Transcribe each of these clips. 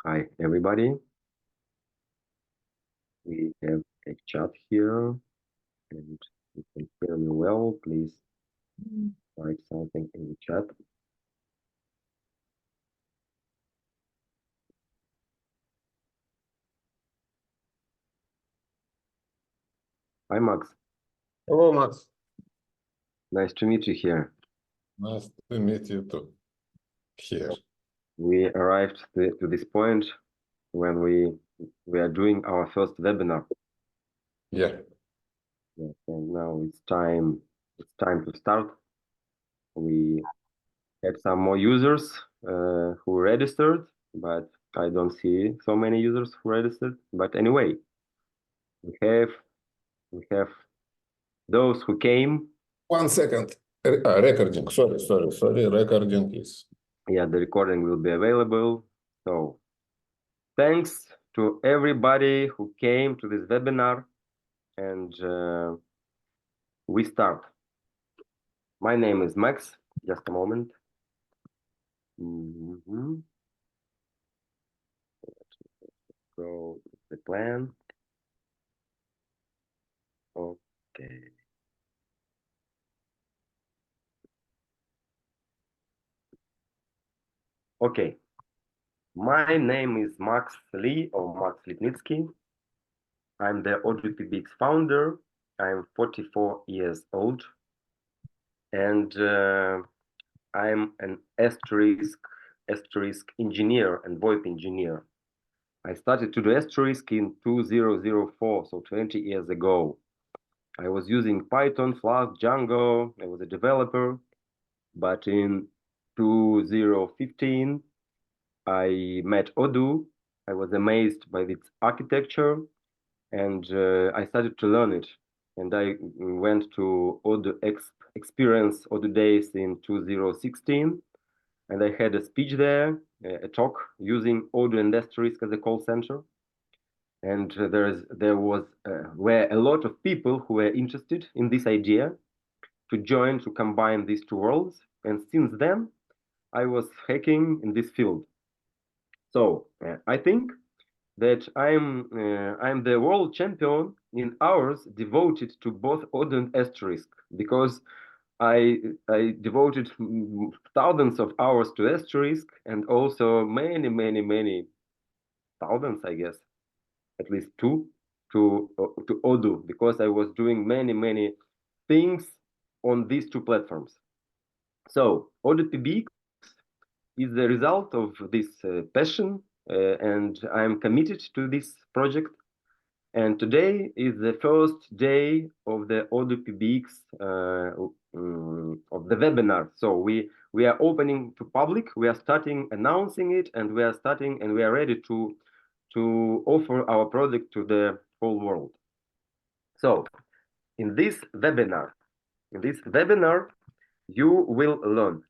Hi, everybody. We have a chat here, and you can hear me well. Please write something in the chat. Hi, Max. Hello, Max. Nice to meet you here. Nice to meet you too. Here. We arrived to this point when we are doing our first webinar. Yeah. Yes, and now it's time to start. We had some more users who registered, but I don't see so many users who registered. But anyway, we have those who came. 1 second. Recording. Sorry. Recording is. Yeah, the recording will be available. So thanks to everybody who came to this webinar, and we start. My name is Max. Just a moment. Go to the plan. Okay. Okay. My name is Max Lee or Max Lipnitsky. I'm the OdooPBX founder. I'm 44 years old, and I'm an asterisk engineer and VoIP engineer. I started to do asterisk in 2004, so 20 years ago. I was using Python, Flask, Django. I was a developer, but in 2015, I met Odoo. I was amazed by its architecture, and I started to learn it. And I went to Odoo Experience Odoo Days in 2016, and I had a speech there, a talk using Odoo and Asterisk as a call center. And were a lot of people who were interested in this idea to combine these two worlds. And since then, I was hacking in this field. So I think that I'm the world champion in hours devoted to both Odoo and Asterisk, because I devoted thousands of hours to Asterisk, and also many thousands, I guess, at least two, to Odoo, because I was doing many things on these two platforms. So OdooPBX is the result of this passion, and I'm committed to this project. And today is the first day of the OdooPBX of the webinar. So we are opening to public. We are starting announcing it, and we are ready to offer our product to the whole world. So in this webinar, you will learn.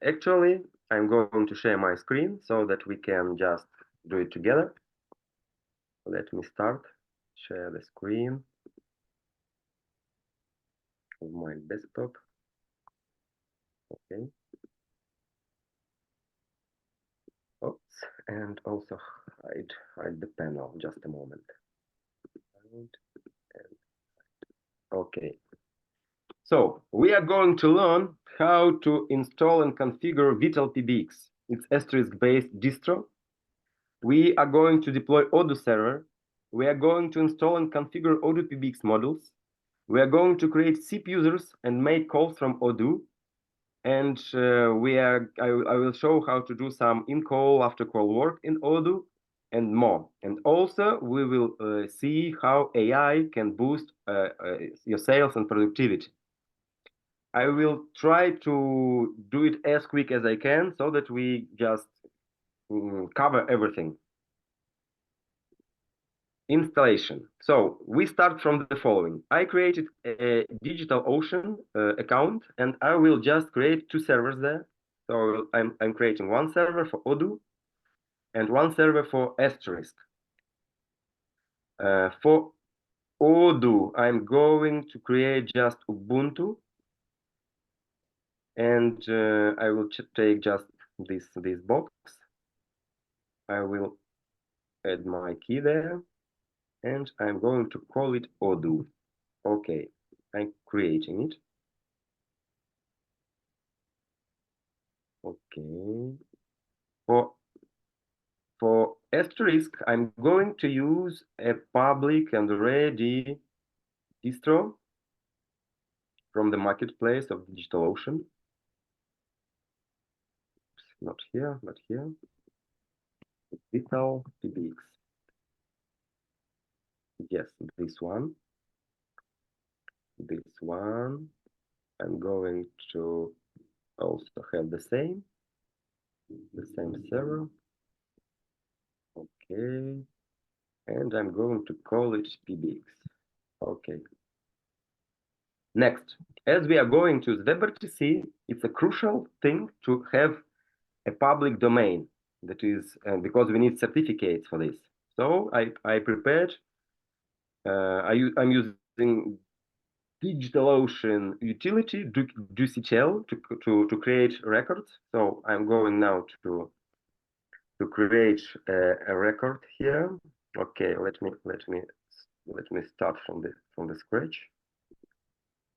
Actually, I'm going to share my screen so that we can just do it together. Let me start. Share the screen of my desktop. Okay. Oops, and also hide the panel. Just a moment. Okay. So we are going to learn how to install and configure VitalPBX. It's asterisk-based distro. We are going to deploy Odoo server. We are going to install and configure OdooPBX modules. We are going to create SIP users and make calls from Odoo. And I will show how to do some in-call, after-call work in Odoo and more. And also we will see how AI can boost your sales and productivity. I will try to do it as quick as I can so that we just cover everything. Installation. So we start from the following. I created a DigitalOcean account, and I will just create two servers there. So I'm creating one server for Odoo and one server for Asterisk. For Odoo, I'm going to create just Ubuntu, and I will take just this box. I will add my key there, and I'm going to call it Odoo. Okay, I'm creating it. Okay. For Asterisk, I'm going to use a public and ready distro from the marketplace of DigitalOcean. Not here, not here. VitalPBX. Yes, this one. This one. I'm going to also have the same server. Okay. And I'm going to call it PBX. Okay. Next, as we are going to the WebRTC, it's a crucial thing to have a public domain. That is because we need certificates for this. So I prepared. I'm using DigitalOcean utility DoCTL to create records. So I'm going now to create a record here. Okay, let me start from the scratch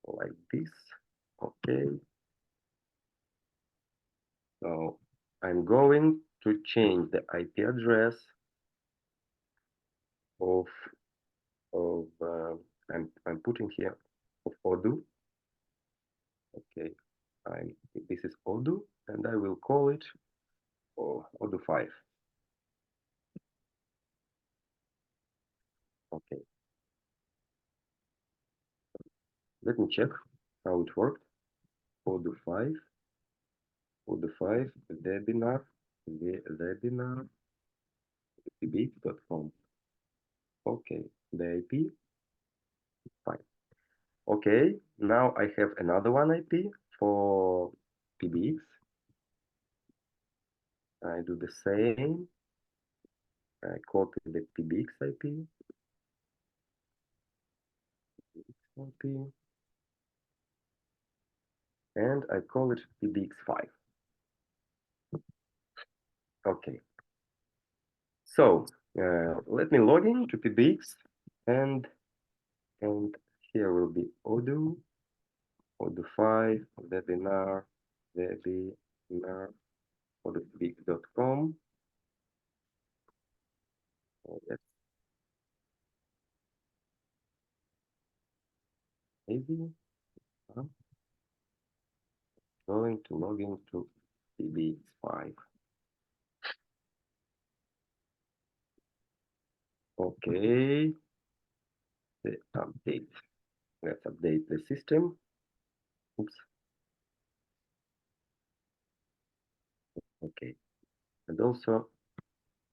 like this. Okay. So I'm going to change the IP address of I'm putting here of Odoo. Okay, this is Odoo, and I will call it Odoo 5. Okay, let me check how it worked. Odoo 5, Odoo 5, webinar, pbx.com. Okay, the IP, fine. Okay, now I have another one IP for PBX. I do the same. I copy the PBX IP. IP. And I call it PBX5. Okay. So let me log in to PBX, and here will be Odoo, Odoo5, webinar, OdooPBX.com. That's easy. I'm going to log into PBX5. Okay. The update. Let's update the system. Oops. Okay. And also,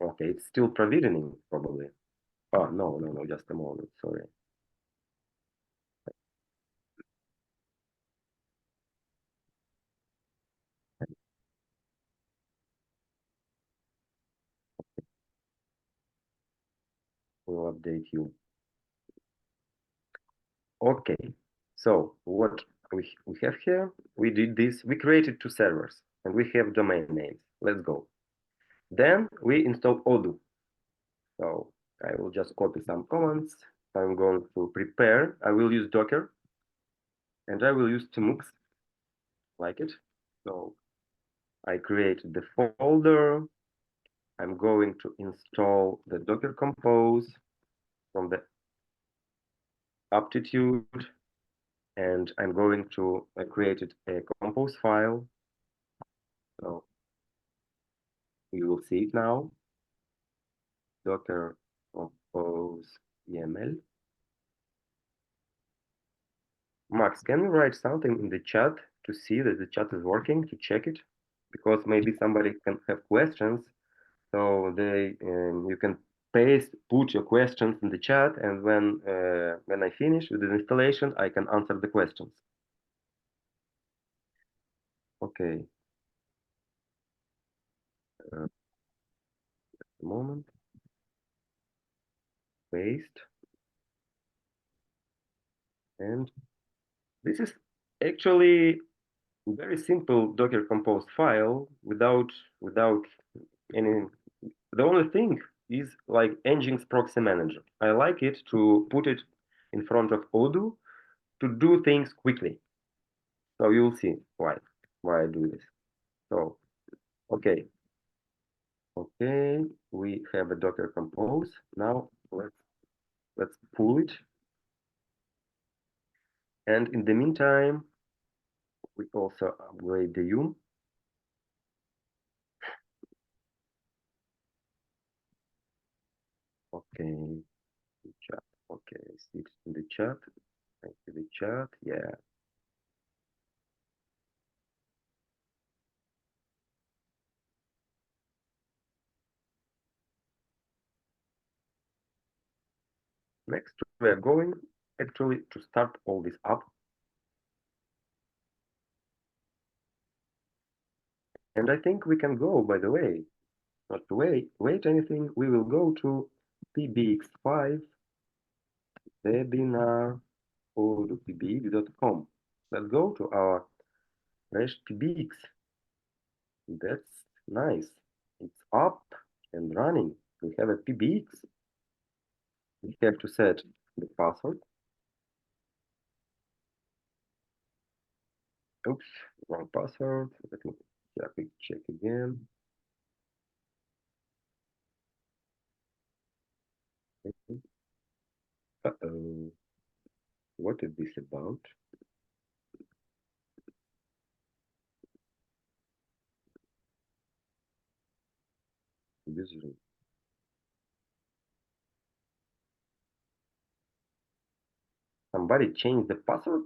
okay, it's still provisioning probably. Oh, no, just a moment. Sorry. We'll update you. Okay, so what we have here, we did this, we created two servers and we have domain names. Let's go. Then we install Odoo. So I will just copy some commands. I'm going to prepare. I will use Docker and I will use Tmux, like it. So I created the folder. I'm going to install the Docker Compose from the aptitude, and I'm going to create a compose file. So you will see it now. Docker compose YAML. Max, can you write something in the chat to see that the chat is working, to check it? Because maybe somebody can have questions, so you can put your questions in the chat, and when I finish with the installation, I can answer the questions. Okay. Just a moment. Paste. And this is actually a very simple Docker compose file without any. The only thing is like Nginx proxy manager. I like it to put it in front of Odoo to do things quickly. So you'll see why I do this. So okay, okay, we have a Docker Compose. Now let's pull it. And in the meantime, we also upgrade the Yum. Okay, chat. Okay, see it in the chat. Thank you, the chat. Yeah. Next, we are going actually to start all this up. And I think we can go, by the way, not to wait anything. We will go to PBX5 webinar OdooPBX.com. Let's go to our PBX. That's nice. It's up and running. We have a PBX. We have to set the password. Oops, wrong password. Let me check again. Uh-oh. What is this about? User. Somebody changed the password?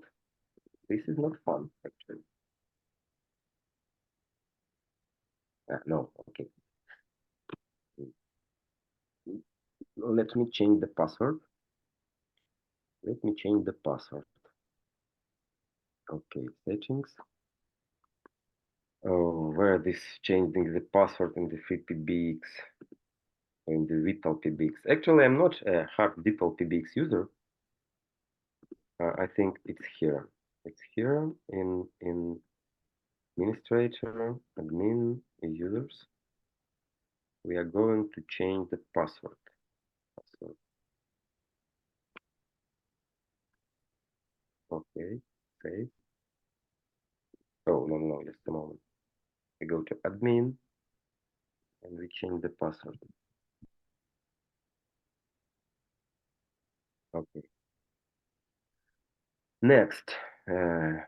This is not fun, actually. No, okay. Let me change the password. Let me change the password. Okay, settings. Oh, where this changing the password in the VitalPBX, in the VitalPBX. Actually, I'm not a hard VitalPBX user. I think it's here. It's here in administrator, admin, users. We are going to change the password. Okay, save. Oh, no, just a moment. We go to admin and we change the password. Okay. Next,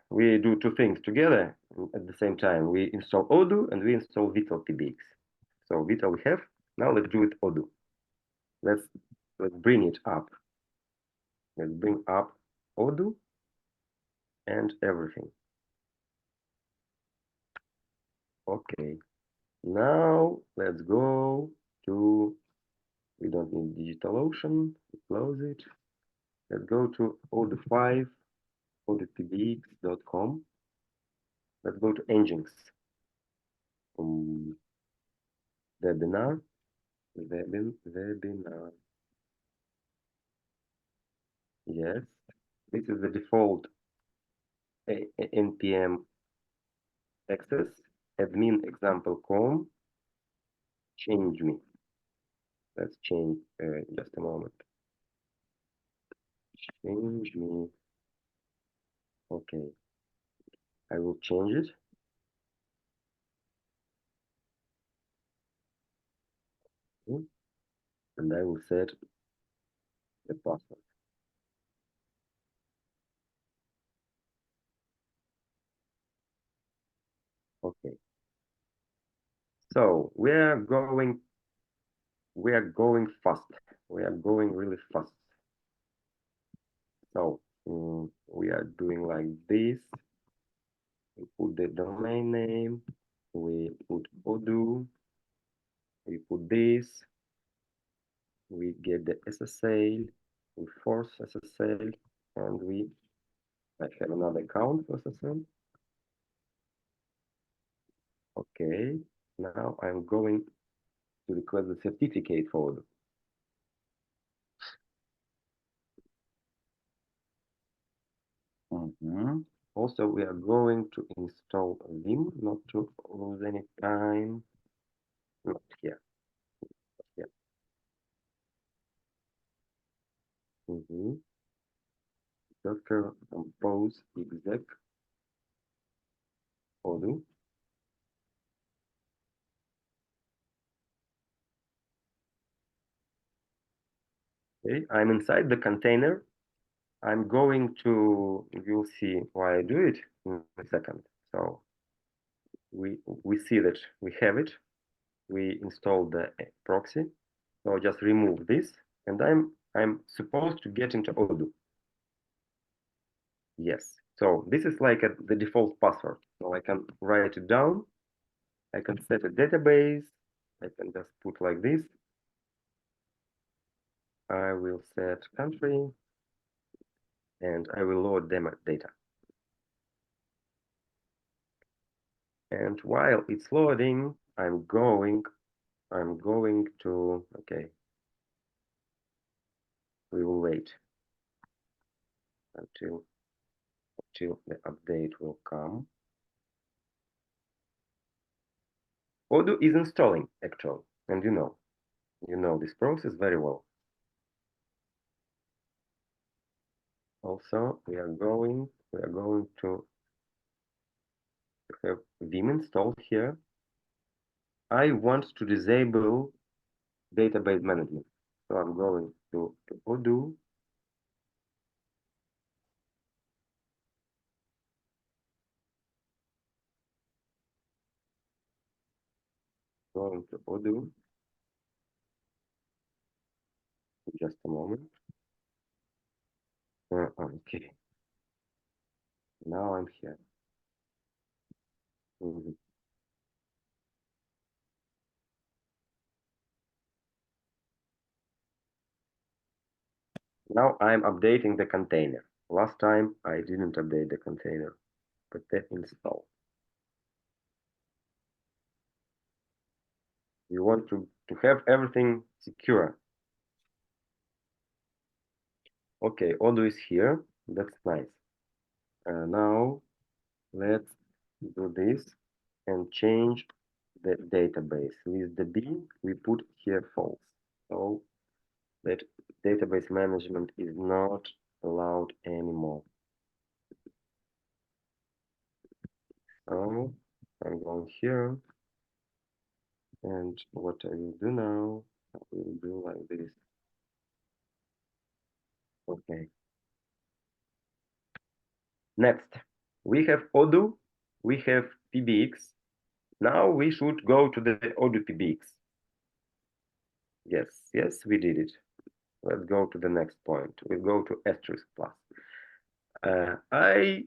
we do two things together at the same time. We install Odoo and we install VitalPBX. So Vital we have. Now let's do it Odoo. Let's bring it up. Let's bring up Odoo and everything. Okay. Now let's go to, we don't need DigitalOcean, close it. Let's go to Odoo5, OdooPBX.com. Let's go to Nginx. Webinar, webinar. Yes, this is the default npm access, admin example.com, change me. Let's change, just a moment. Change me. Okay, I will change it. And I will set the password. Okay. So we are going fast. We are going really fast. So we are doing like this. We put the domain name. We put Odoo. We put this. We get the SSL. We force SSL, and I have another account for SSL. Okay. Now I'm going to request the certificate for Odoo. Also, we are going to install Vim, not to lose any time. Not here. Here. Worker compose exec Odoo. Okay, I'm inside the container. I'm going to, you'll see why I do it in a second. So we see that we have it. We installed the proxy. So just remove this, and I'm supposed to get into Odoo. Yes. So this is like the default password. So I can write it down. I can set a database. I can just put like this. I will set country, and I will load demo data. And while it's loading, I'm going to, okay, we will wait until the update will come. Odoo is installing actually, and you know this process very well. Also, we are going to have Vim installed here. I want to disable database management. So I'm going to Odoo. Going to Odoo. Just a moment. Okay. Now I'm here. Now I'm updating the container. Last time I didn't update the container, but that install. We want to have everything secure. Okay, Odoo is here. That's nice. Now let's do this and change the database. With the B, we put here false. So that database management is not allowed anymore. So I'm going here. And what I will do now, I will do like this. Okay. Next, we have Odoo, we have PBX. Now we should go to the OdooPBX. Yes, we did it. Let's go to the next point. We'll go to Asterisk Plus. I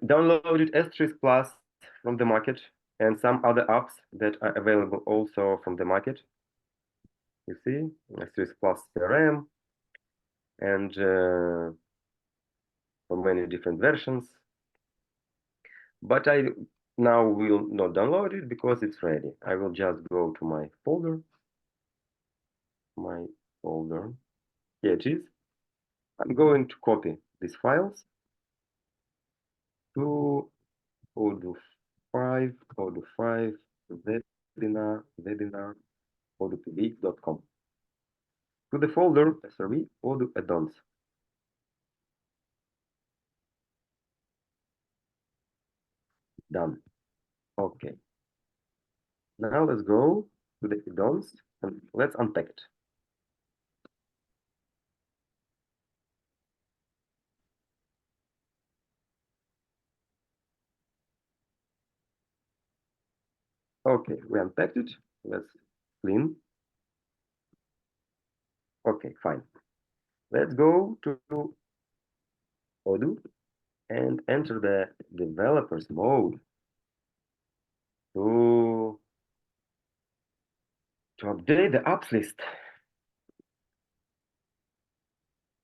downloaded Asterisk Plus from the market and some other apps that are available also from the market. You see, Asterisk Plus CRM and for many different versions. But I now will not download it because it's ready. I will just go to my folder. Here it is. I'm going to copy these files to Odoo 5, webinar, OdooPBX.com. To the folder SRV Odoo add-ons. Done. Okay. Now let's go to the add-ons and let's unpack it. Okay, we unpacked it. Let's clean. Okay, fine. Let's go to Odoo and enter the developers mode to update the apps list.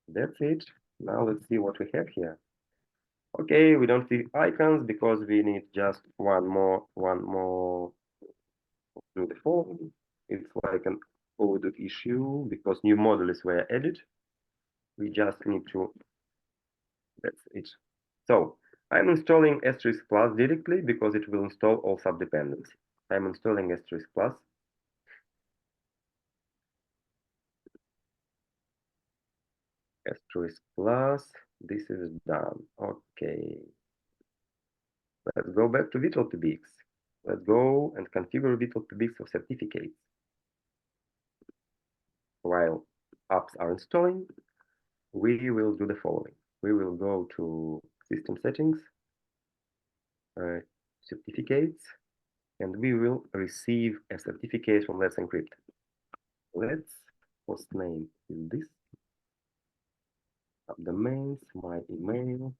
That's it. Now let's see what we have here. Okay, we don't see icons because we need just one more to the form. It's like an Odoo issue because new modules were added. We just need to, that's it. So I'm installing Asterisk Plus directly because it will install all subdependencies. I'm installing Asterisk Plus. Asterisk plus, this is done. Okay. Let's go back to VitalPBX. Let's go and configure VitalPBX for certificates. While apps are installing, we will do the following. We will go to System Settings, Certificates, and we will receive a certificate from Let's Encrypt. Let's host name is this. Domains, my email.com.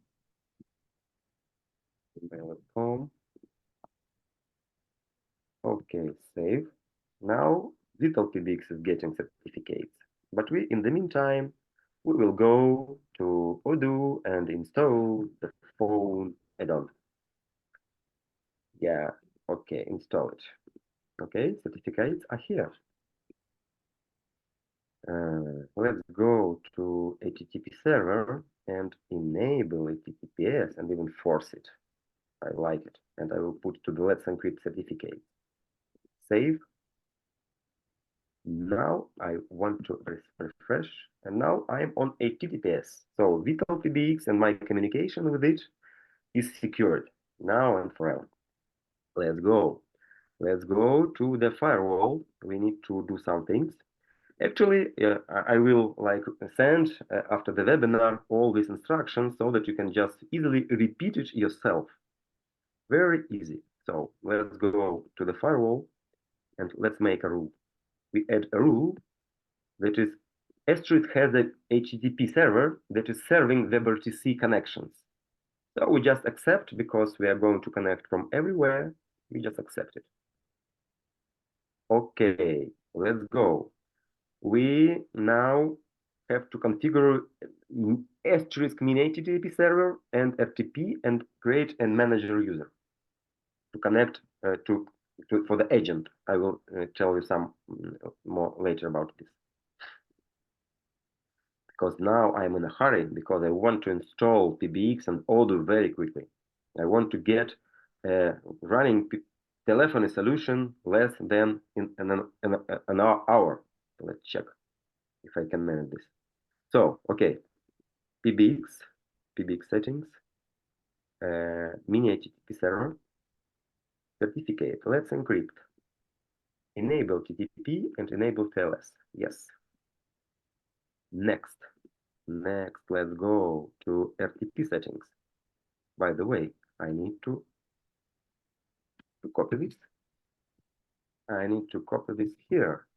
Okay, save. Now VitalPBX is getting certificates, but in the meantime, we will go to Odoo and install the phone add-on. Yeah, okay, install it. Okay, certificates are here. Let's go to HTTP server and enable HTTPS and even force it. I like it, and I will put to the Let's Encrypt certificate. Save. Now I want to refresh, and now I'm on HTTPS. So VitalPBX and my communication with it is secured now and forever. Let's go. Let's go to the firewall. We need to do some things. Actually, I will send after the webinar all these instructions so that you can just easily repeat it yourself. Very easy. So let's go to the firewall and let's make a rule. We add a rule that is Asterisk has a HTTP server that is serving WebRTC connections. So we just accept because we are going to connect from everywhere. We just accept it. Okay, let's go. We now have to configure Asterisk mini HTTP server and FTP and create a manager user to connect for the agent. I will tell you some more later about this. Because now I'm in a hurry because I want to install PBX and Odoo very quickly. I want to get a running telephony solution less than in an hour. Let's check if I can manage this. So, okay, PBX settings, mini HTTP server, certificate. Let's encrypt. Enable TTP and enable TLS. Yes. Next, let's go to FTP settings. By the way, I need to copy this. I need to copy this here.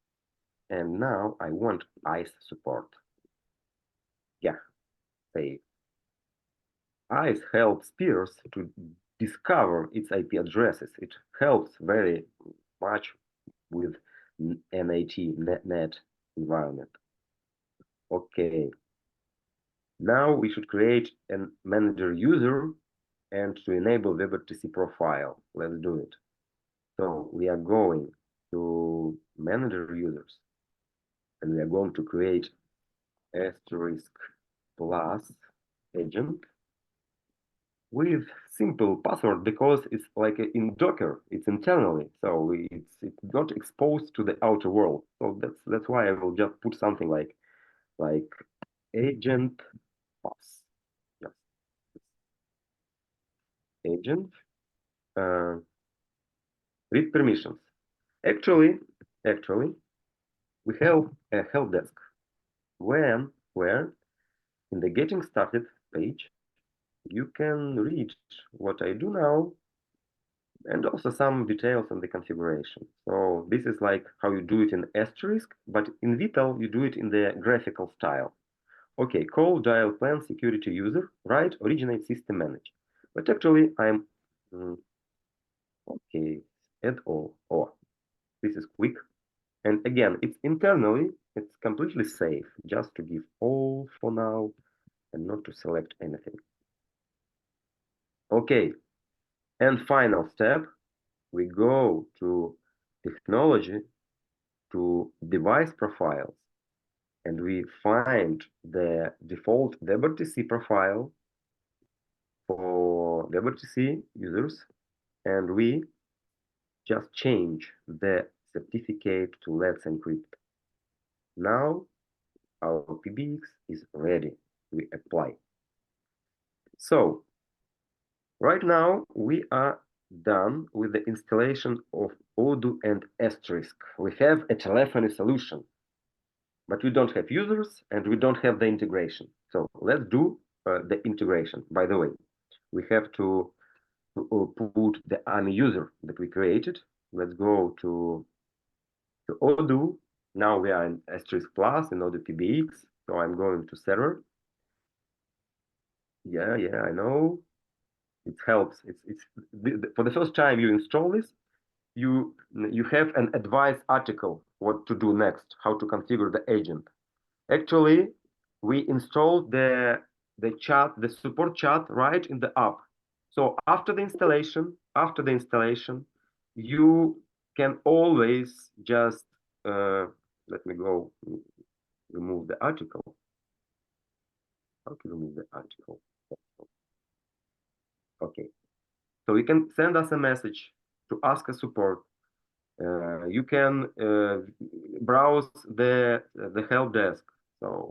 And now I want ICE support. Yeah, save. ICE helps peers to discover its IP addresses. It helps very much with NAT environment. Okay. Now we should create a manager user and to enable WebRTC profile. Let's do it. So we are going to manager users and we are going to create asterisk plus agent with simple password because it's like in Docker, it's internally, so it's not exposed to the outer world. So that's why I will just put something like agent pass. Yes. Agent read permissions. Actually, we have a help desk where in the getting started page you can read what I do now and also some details on the configuration. So this is like how you do it in Asterisk, but in Vital you do it in the graphical style. Okay, call dial plan security user, write originate system manage. But actually I'm okay, add all. Oh, this is quick. And again, it's internally, it's completely safe just to give all for now and not to select anything. Okay, and final step, we go to technology, to device profiles, and we find the default WebRTC profile for WebRTC users, and we just change the certificate to Let's Encrypt. Now our PBX is ready. we apply. So right now we are done with the installation of Odoo and Asterisk. We have a telephony solution, but we don't have users and we don't have the integration. So let's do the integration. By the way, we have to put the AMI user that we created. Let's go to Odoo. Now we are in Asterisk Plus in OdooPBX. So I'm going to server. Yeah, I know. It helps. It's for the first time you install this, you have an advice article what to do next, how to configure the agent. Actually, we installed the chat, the support chat right in the app. So after the installation, you can always just let me go remove the article. How to remove the article? Okay. So you can send us a message to ask a support. You can browse the help desk. So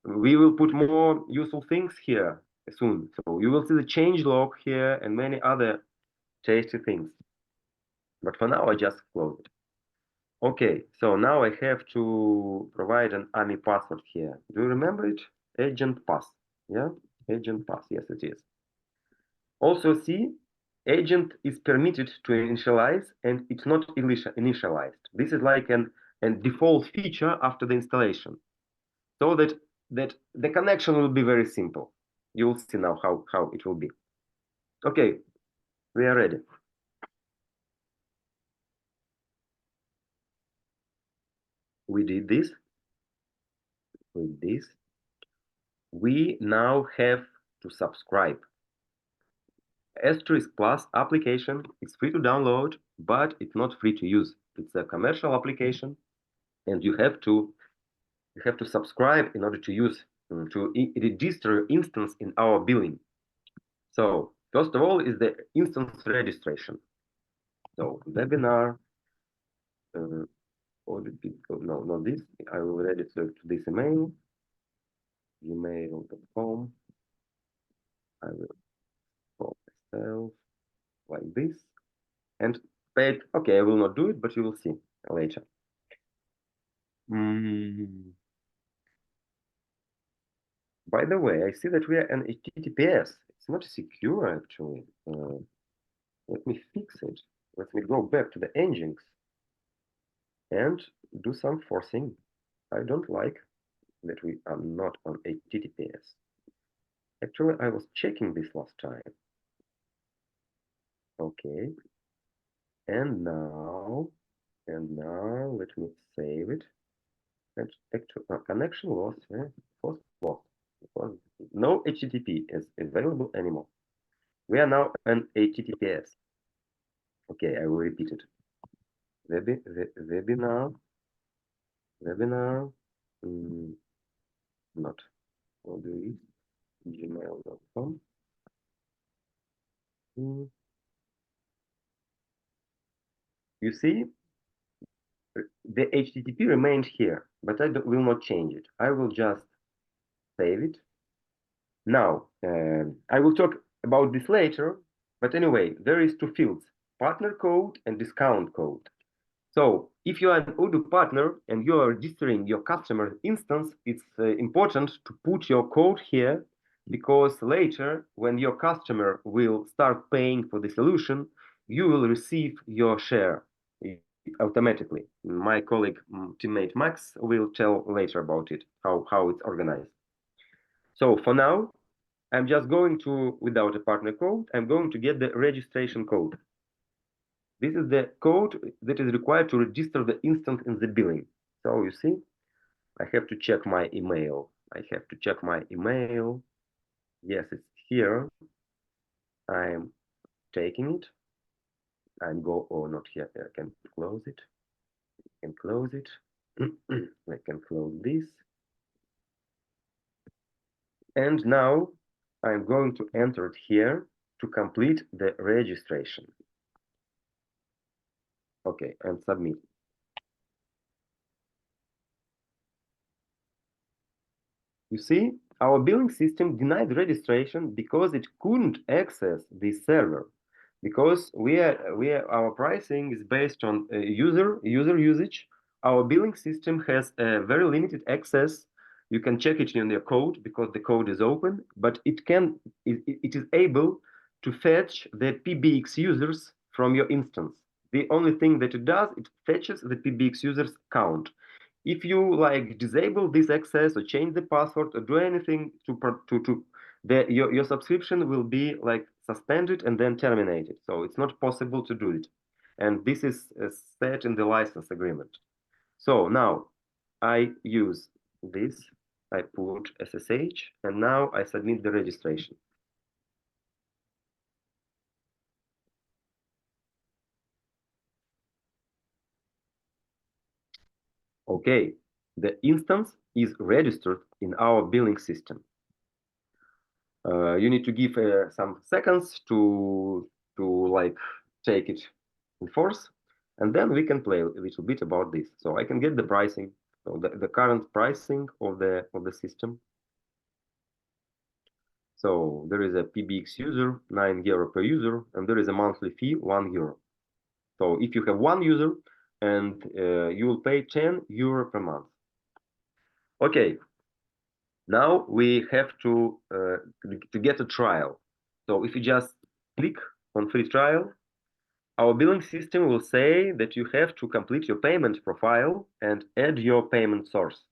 we will put more useful things here soon. So you will see the change log here and many other tasty things. But for now, I just close it. Okay, so now I have to provide an AMI password here. Do you remember it? Agent pass. Yeah, agent pass. Yes, it is. Also see, agent is permitted to initialize and it's not initialized. This is like a default feature after the installation. So that the connection will be very simple. You will see now how it will be. Okay, we are ready. We did this. With this. We now have to subscribe. Asterisk Plus application is free to download, but it's not free to use. It's a commercial application, and you have to subscribe in order to use to register your instance in our billing. So first of all is the instance registration. So webinar, no, not this. I will register to this email, gmail.com. I will call myself like this and pay it. Okay, I will not do it, but you will see later. By the way, I see that we are an HTTPS. It's not secure actually. Let me fix it. Let me go back to the engines and do some forcing. I don't like that we are not on HTTPS. Actually, I was checking this last time. Okay. And now let me save it. And actually, connection loss, first loss. Because no HTTP is available anymore. We are now on HTTPS. Okay, I will repeat it. Webinar, not Odoo, gmail.com. You see, the HTTP remained here, but I will not change it. I will just save it. Now, I will talk about this later, but anyway, there is two fields, partner code and discount code. So if you are an Odoo partner and you are registering your customer instance, it's important to put your code here because later when your customer will start paying for the solution, you will receive your share automatically. My colleague, teammate Max will tell later about it, how it's organized. So for now, I'm just going to, without a partner code, I'm going to get the registration code. This is the code that is required to register the instance in the billing. So you see, I have to check my email. Yes, it's here. I'm taking it. I'm go or not here. I can close it. I can close this. And now I'm going to enter it here to complete the registration. Okay, and submit. You see, our billing system denied registration because it couldn't access this server. Because our pricing is based on user usage. Our billing system has a very limited access. You can check it in your code because the code is open, but it is able to fetch the PBX users from your instance. The only thing that it does, it fetches the PBX users count. If you like disable this access or change the password or do anything your subscription will be like suspended and then terminated. So it's not possible to do it. And this is set in the license agreement. So now I use this, I put SSH, and now I submit the registration. Okay, the instance is registered in our billing system. You need to give some seconds to like take it in force, and then we can play a little bit about this. So I can get the pricing, so the current pricing of the system. So there is a PBX user, €9 per user, and there is a monthly fee, €1. So if you have one user, and you will pay €10 per month. Okay, now we have to get a trial. So if you just click on free trial, our billing system will say that you have to complete your payment profile and add your payment source.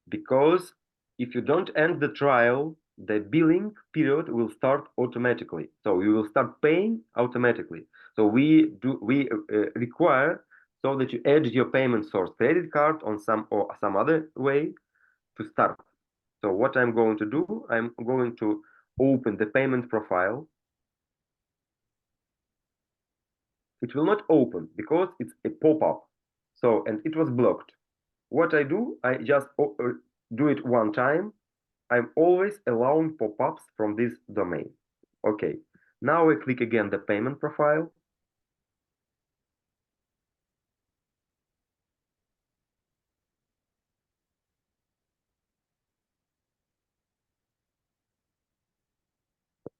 Because if you don't end the trial, the billing period will start automatically. So you will start paying automatically. So we require so that you add your payment source, credit card on some other way to start. So what I'm going to do, I'm going to open the payment profile. It will not open because it's a pop-up. So, and it was blocked. What I do, I just do it one time. I'm always allowing pop-ups from this domain. Okay, now I click again the payment profile.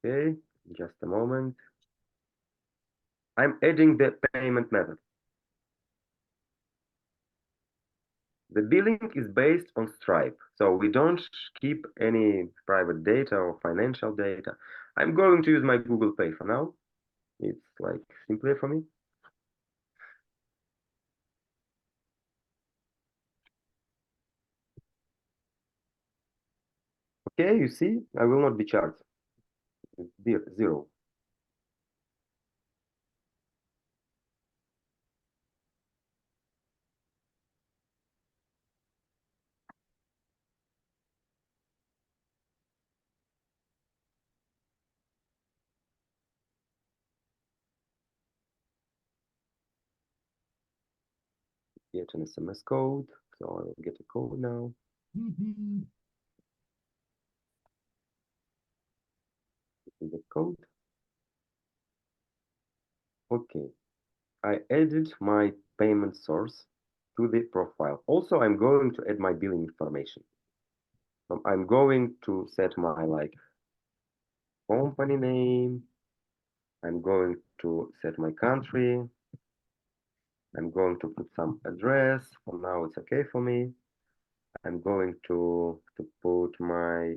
Okay, just a moment. I'm adding the payment method. The billing is based on Stripe, so we don't keep any private data or financial data. I'm going to use my Google Pay for now. It's like simpler for me. Okay, you see, I will not be charged. Zero. Get an SMS code. So I will get a code now. This is the code. Okay, I added my payment source to the profile. Also, I'm going to add my billing information. I'm going to set my like company name. I'm going to set my country. I'm going to put some address. For now, it's okay for me. I'm going to put my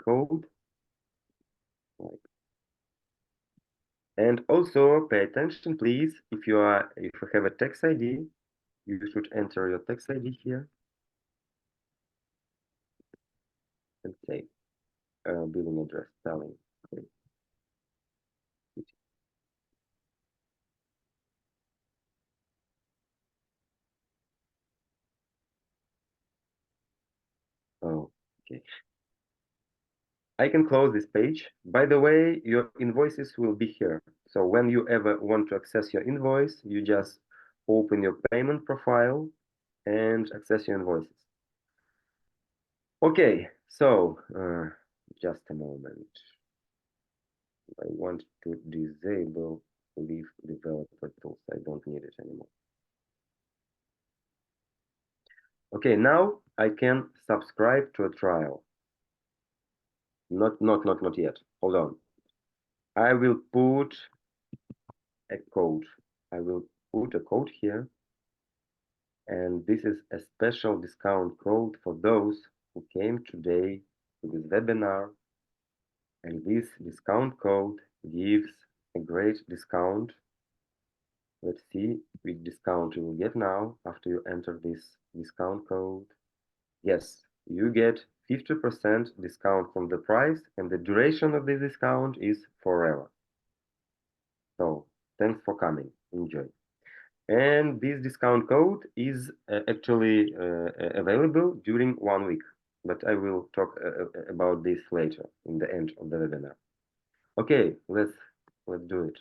code. And also pay attention, please. If you have a tax ID, you should enter your tax ID here and say billing address spelling. Okay. Oh, okay. I can close this page. By the way, your invoices will be here. So when you ever want to access your invoice, you just open your payment profile and access your invoices. Okay, so just a moment. I want to disable leave developer tools. I don't need it anymore. Okay, now I can subscribe to a trial. Not yet. Hold on. I will put a code. I will put a code here. And this is a special discount code for those who came today to this webinar. And this discount code gives a great discount. Let's see which discount you will get now after you enter this discount code. Yes, you get 50% discount from the price, and the duration of this discount is forever. So thanks for coming. Enjoy. And this discount code is actually available during 1 week, but I will talk about this later in the end of the webinar. Okay, let's do it.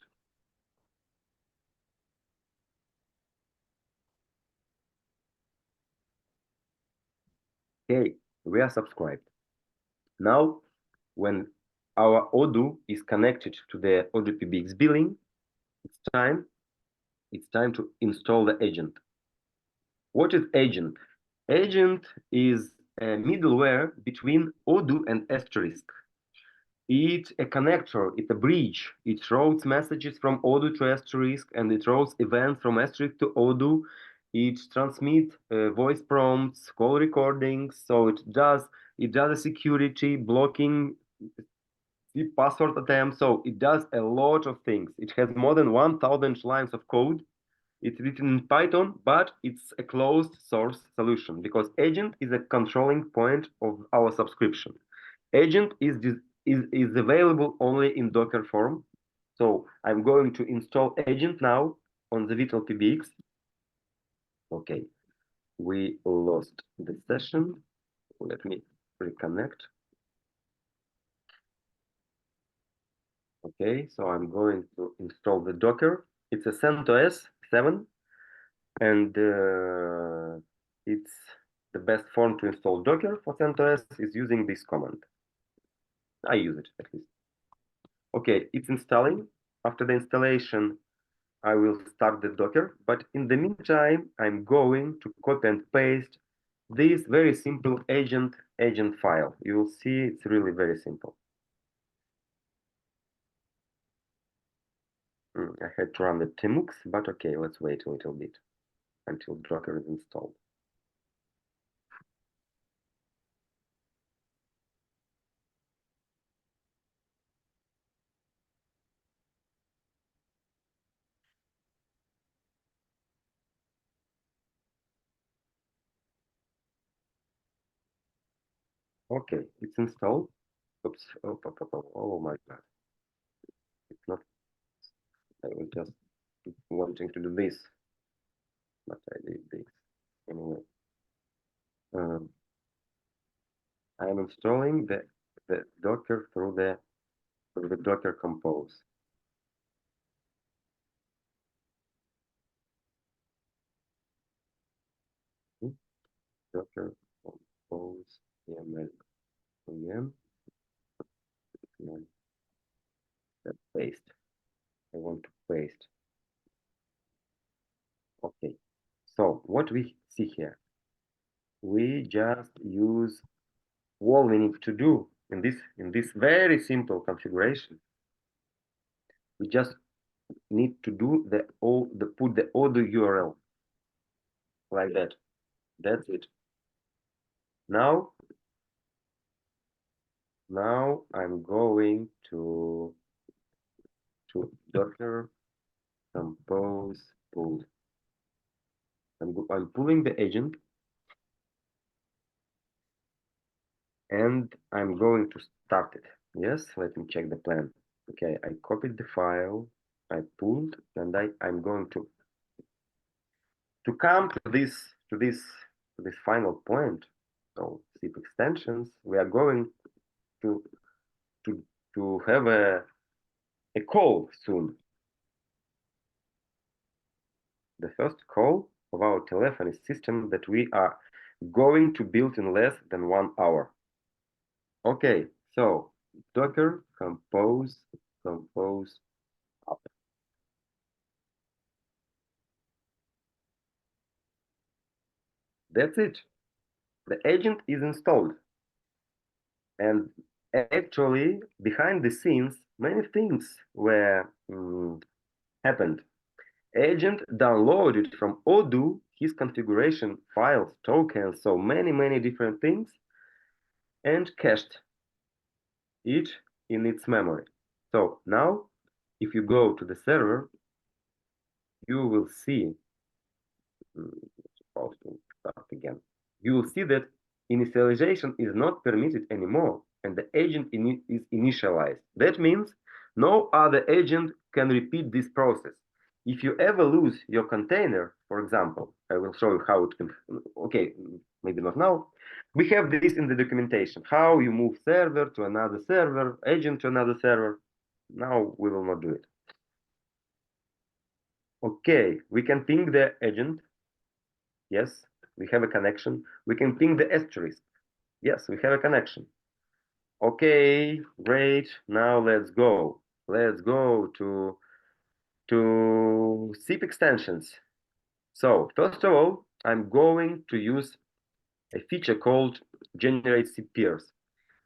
Okay, we are subscribed. Now, when our Odoo is connected to the OdooPBX billing, it's time to install the agent. What is agent? Agent is a middleware between Odoo and Asterisk. It's a connector, it's a bridge. It routes messages from Odoo to Asterisk, and it routes events from Asterisk to Odoo. It transmits voice prompts, call recordings. So it does a security blocking the password attempt. So it does a lot of things. It has more than 1,000 lines of code. It's written in Python, but it's a closed source solution because agent is a controlling point of our subscription. Agent is available only in Docker form. So I'm going to install agent now on the VitalPBX. Okay, we lost the session. Let me reconnect. Okay, so I'm going to install the Docker. It's a CentOS 7, and it's the best form to install Docker for CentOS is using this command. I use it at least. Okay, it's installing. After the installation, I will start the Docker, but in the meantime, I'm going to copy and paste this very simple agent file. You will see it's really very simple. I had to run the tmux, but okay, let's wait a little bit until Docker is installed. Okay, it's installed. Oops, oh my God. It's not, I was just wanting to do this, but I did this. Anyway, I am installing the Docker through the Docker Compose. Docker Compose YAML again. Paste. I want to paste. Okay. So what we see here, we just use all we need to do in this very simple configuration. We just need to do put the Odoo URL like that. That's it. Now I'm going to Docker Compose pull. I'm pulling the agent, and I'm going to start it. Yes, let me check the plan. Okay, I copied the file, I pulled, and I'm going to come to this final point. So zip extensions, we are going to have a call soon. The first call of our telephony system that we are going to build in less than 1 hour. Okay, so Docker compose up. That's it. The agent is installed. And actually, behind the scenes, many things were happened. Agent downloaded from Odoo his configuration files, tokens, so many different things, and cached it in its memory. So now, if you go to the server, you will see, supposed to start again. You will see that initialization is not permitted anymore, and the agent is initialized. That means no other agent can repeat this process. If you ever lose your container, for example, I will show you how it can, okay, maybe not now. We have this in the documentation, how you move server to another server, agent to another server. Now we will not do it. Okay, we can ping the agent. Yes, we have a connection. We can ping the asterisk. Yes, we have a connection. Okay, great. Now let's go. Let's go to zip extensions. So first of all, I'm going to use a feature called generate zip pairs.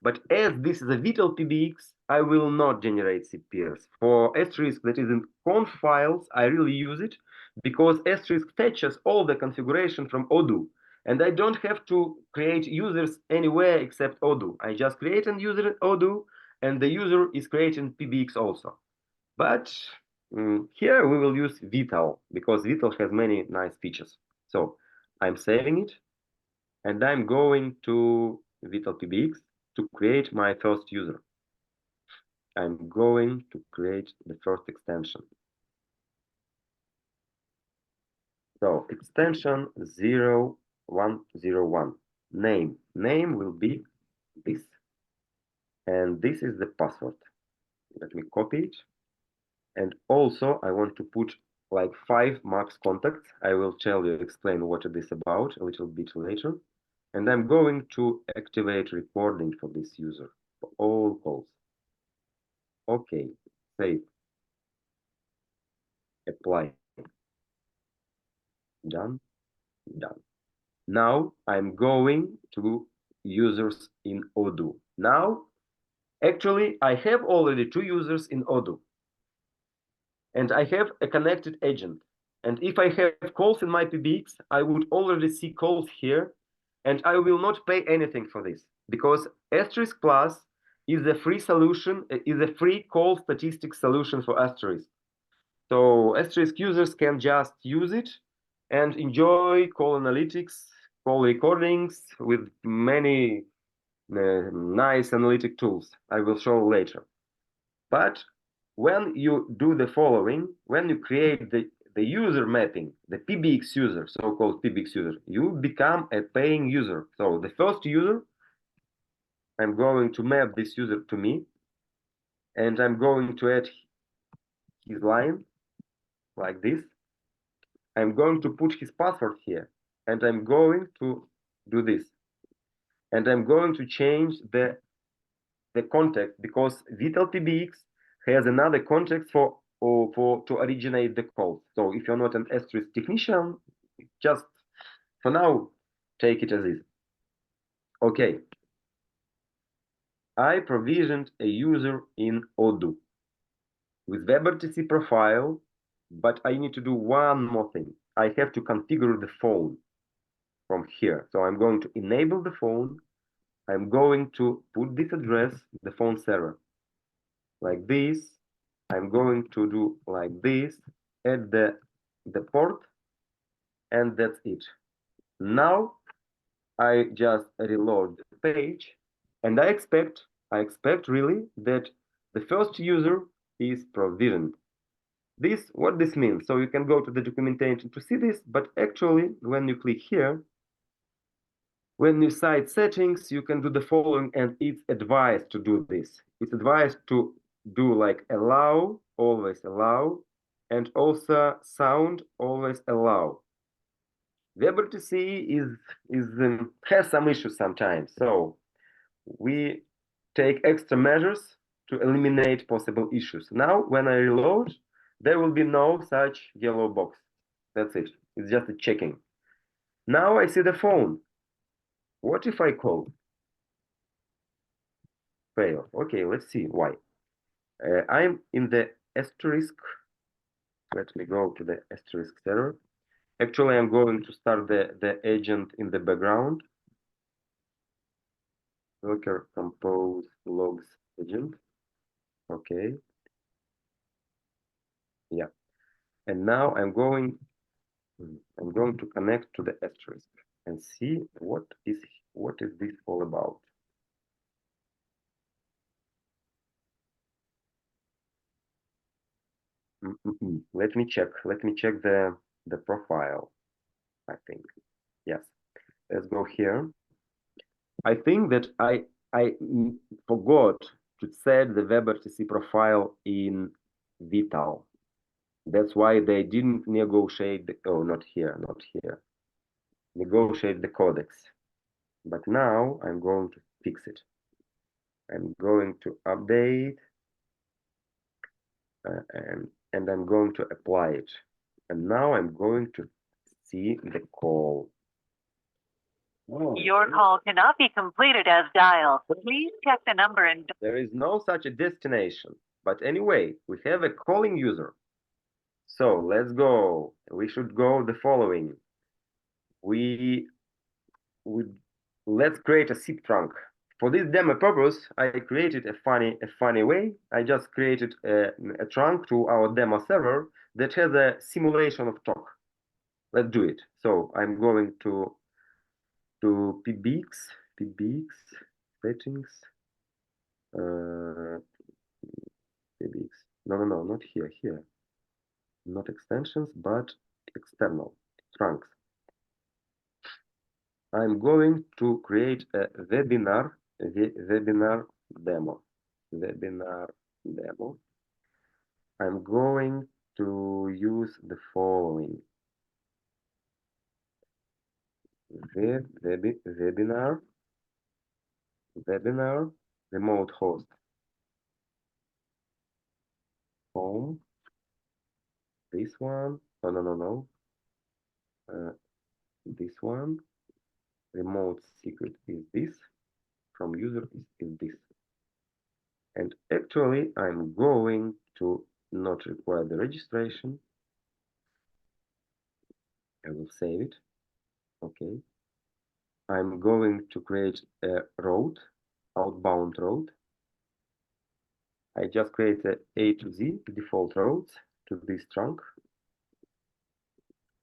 But as this is a VitalPBX, I will not generate zip pairs. For asterisk that is in conf files, I really use it because asterisk fetches all the configuration from Odoo. And I don't have to create users anywhere except Odoo. I just create a user in Odoo, and the user is creating PBX also. But here we will use Vital because Vital has many nice features. So I'm saving it, and I'm going to VitalPBX to create my first user. I'm going to create the first extension. So extension 0101. Name will be this. And this is the password. Let me copy it. And also I want to put like 5 max contacts. I will explain what it is about a little bit later. And I'm going to activate recording for this user for all calls. Okay, save, apply, done. Now I'm going to users in Odoo. Now, actually, I have already 2 users in Odoo, and I have a connected agent. And if I have calls in my PBX, I would already see calls here, and I will not pay anything for this because Asterisk Plus is a free solution, is a free call statistics solution for Asterisk. So Asterisk users can just use it and enjoy call analytics, call recordings with many nice analytic tools I will show later. But when you do the following, when you create the user mapping, the PBX user, so-called PBX user, you become a paying user. So the first user, I'm going to map this user to me, and I'm going to add his line like this. I'm going to put his password here, and I'm going to do this. And I'm going to change the context because VitalPBX has another context for to originate the call. So if you're not an asterisk technician, just for now, take it as is. Okay. I provisioned a user in Odoo with WebRTC profile, but I need to do one more thing. I have to configure the phone from here. So I'm going to enable the phone. I'm going to put this address, the phone server, like this. I'm going to do like this, add the port, and that's it. Now I just reload the page, and I expect really that the first user is provisioned. What this means? So you can go to the documentation to see this, but actually when you click here, when you cite settings, you can do the following, and it's advised to do this. It's advised to do like allow, always allow, and also sound, always allow. WebRTC has some issues sometimes, so we take extra measures to eliminate possible issues. Now, when I reload, there will be no such yellow box. That's it. It's just a checking. Now I see the phone. What if I call? Fail. Okay, let's see why. I'm in the asterisk. Let me go to the asterisk server. Actually, I'm going to start the agent in the background. Docker compose logs agent. Okay. Yeah. And now I'm going to connect to the asterisk and see what is this all about. Let me check the profile. I think yes. Let's go here. I think that I forgot to set the WebRTC profile in Vital. That's why they didn't negotiate not here, negotiate the codecs. But now I'm going to fix it. I'm going to update and I'm going to apply it. And now I'm going to see the call. Your call cannot be completed as dialed. Please check the number and... There is no such a destination. But anyway, we have a calling user. So let's go. We should go the following. Let's create a zip trunk. For this demo purpose, I created a funny way. I just created a trunk to our demo server that has a simulation of talk. Let's do it. So I'm going to PBX settings. PBX. No, not here. Not extensions, but external trunks. I'm going to create a webinar demo. I'm going to use the following. Webinar remote host home. This one. No. This one. Remote secret is this. From user is this. And actually, I'm going to not require the registration. I will save it. Okay. I'm going to create a route, outbound route. I just create a A to Z default routes to this trunk.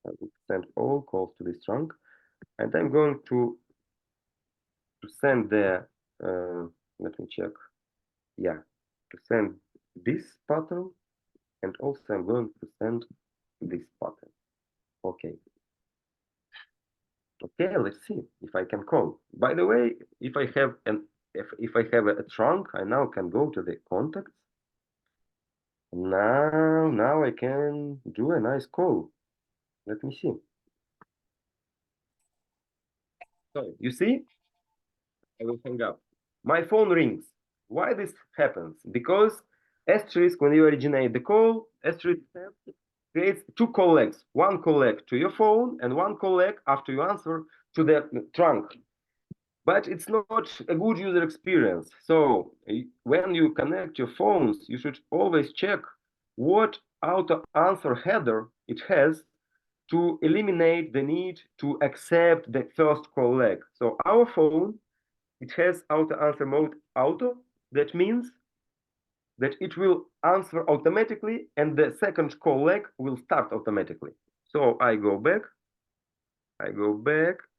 I will send all calls to this trunk, and I'm going to send the. Let me check. Yeah, to send this pattern, and also I'm going to send this pattern. Okay. Okay, let's see if I can call. By the way, if I have a trunk, I now can go to the contacts. Now I can do a nice call. Let me see. So you see, I will hang up. My phone rings. Why this happens? Because asterisk, when you originate the call, asterisk creates two call legs. One call leg to your phone and one call leg after you answer to the trunk. But it's not a good user experience. So when you connect your phones, you should always check what auto answer header it has to eliminate the need to accept the first call leg. So our phone, it has auto answer mode auto. That means that it will answer automatically and the second call leg will start automatically. So I go back,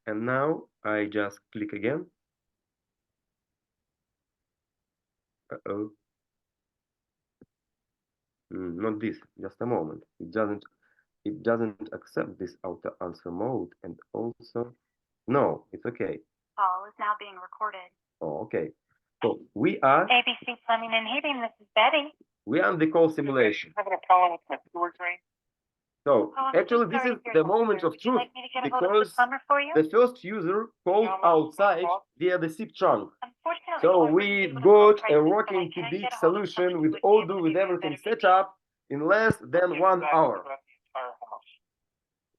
and now I just click again. Uh-oh. Not this, just a moment. It doesn't accept this auto answer mode, and also no, it's okay. Call is now being recorded. Oh, okay. So we are ABC Plumbing and Heating, this is Betty. we are in the call simulation. Having a problem with my sewer drain. So actually this is the moment of truth because the first user called outside via the SIP trunk. So we got a working PBX solution with Odoo with everything set up in less than 1 hour.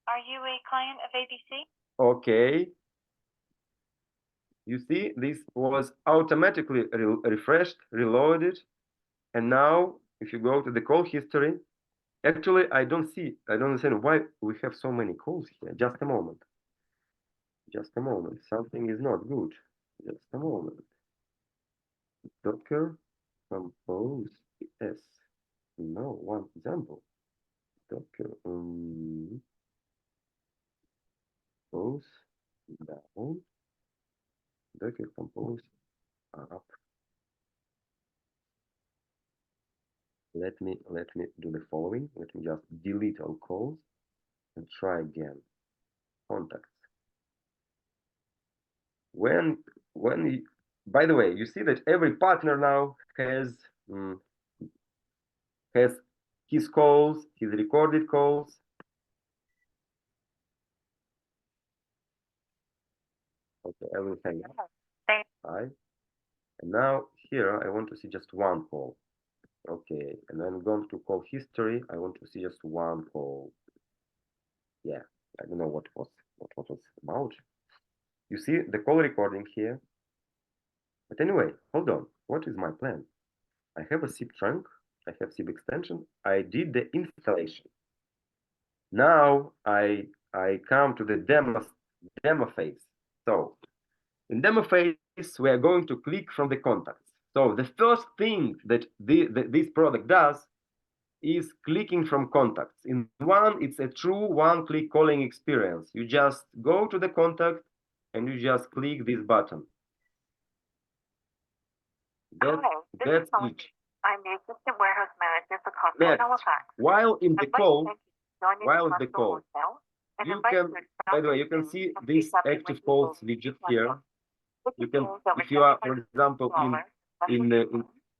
Are you a client of ABC? Okay. You see, this was automatically refreshed, reloaded. And now, if you go to the call history, actually, I don't understand why we have so many calls here. Just a moment. Just a moment. Something is not good. Just a moment. Docker compose s. No, one example. Docker compose down. Docker compose up. Let me do the following. Let me just delete all calls and try again. Contacts. By the way, you see that every partner now has his calls, his recorded calls. Okay, I will hang up. Hi. And now here I want to see just one call. Okay, and I'm going to call history. I want to see just one call. Yeah, I don't know what was about. You see the call recording here. But anyway, hold on. What is my plan? I have a zip trunk. I have zip extension. I did the installation. Now I come to the demo phase. So in demo phase, we are going to click from the contacts. So the first thing that this product does is clicking from contacts. In one, it's a true one-click calling experience. You just go to the contact and you just click this button. That's it. I'm the assistant warehouse manager for Costco Halifax. While in the call, you can, by the way, you can see this active calls widget here. You can, if you are, for example, in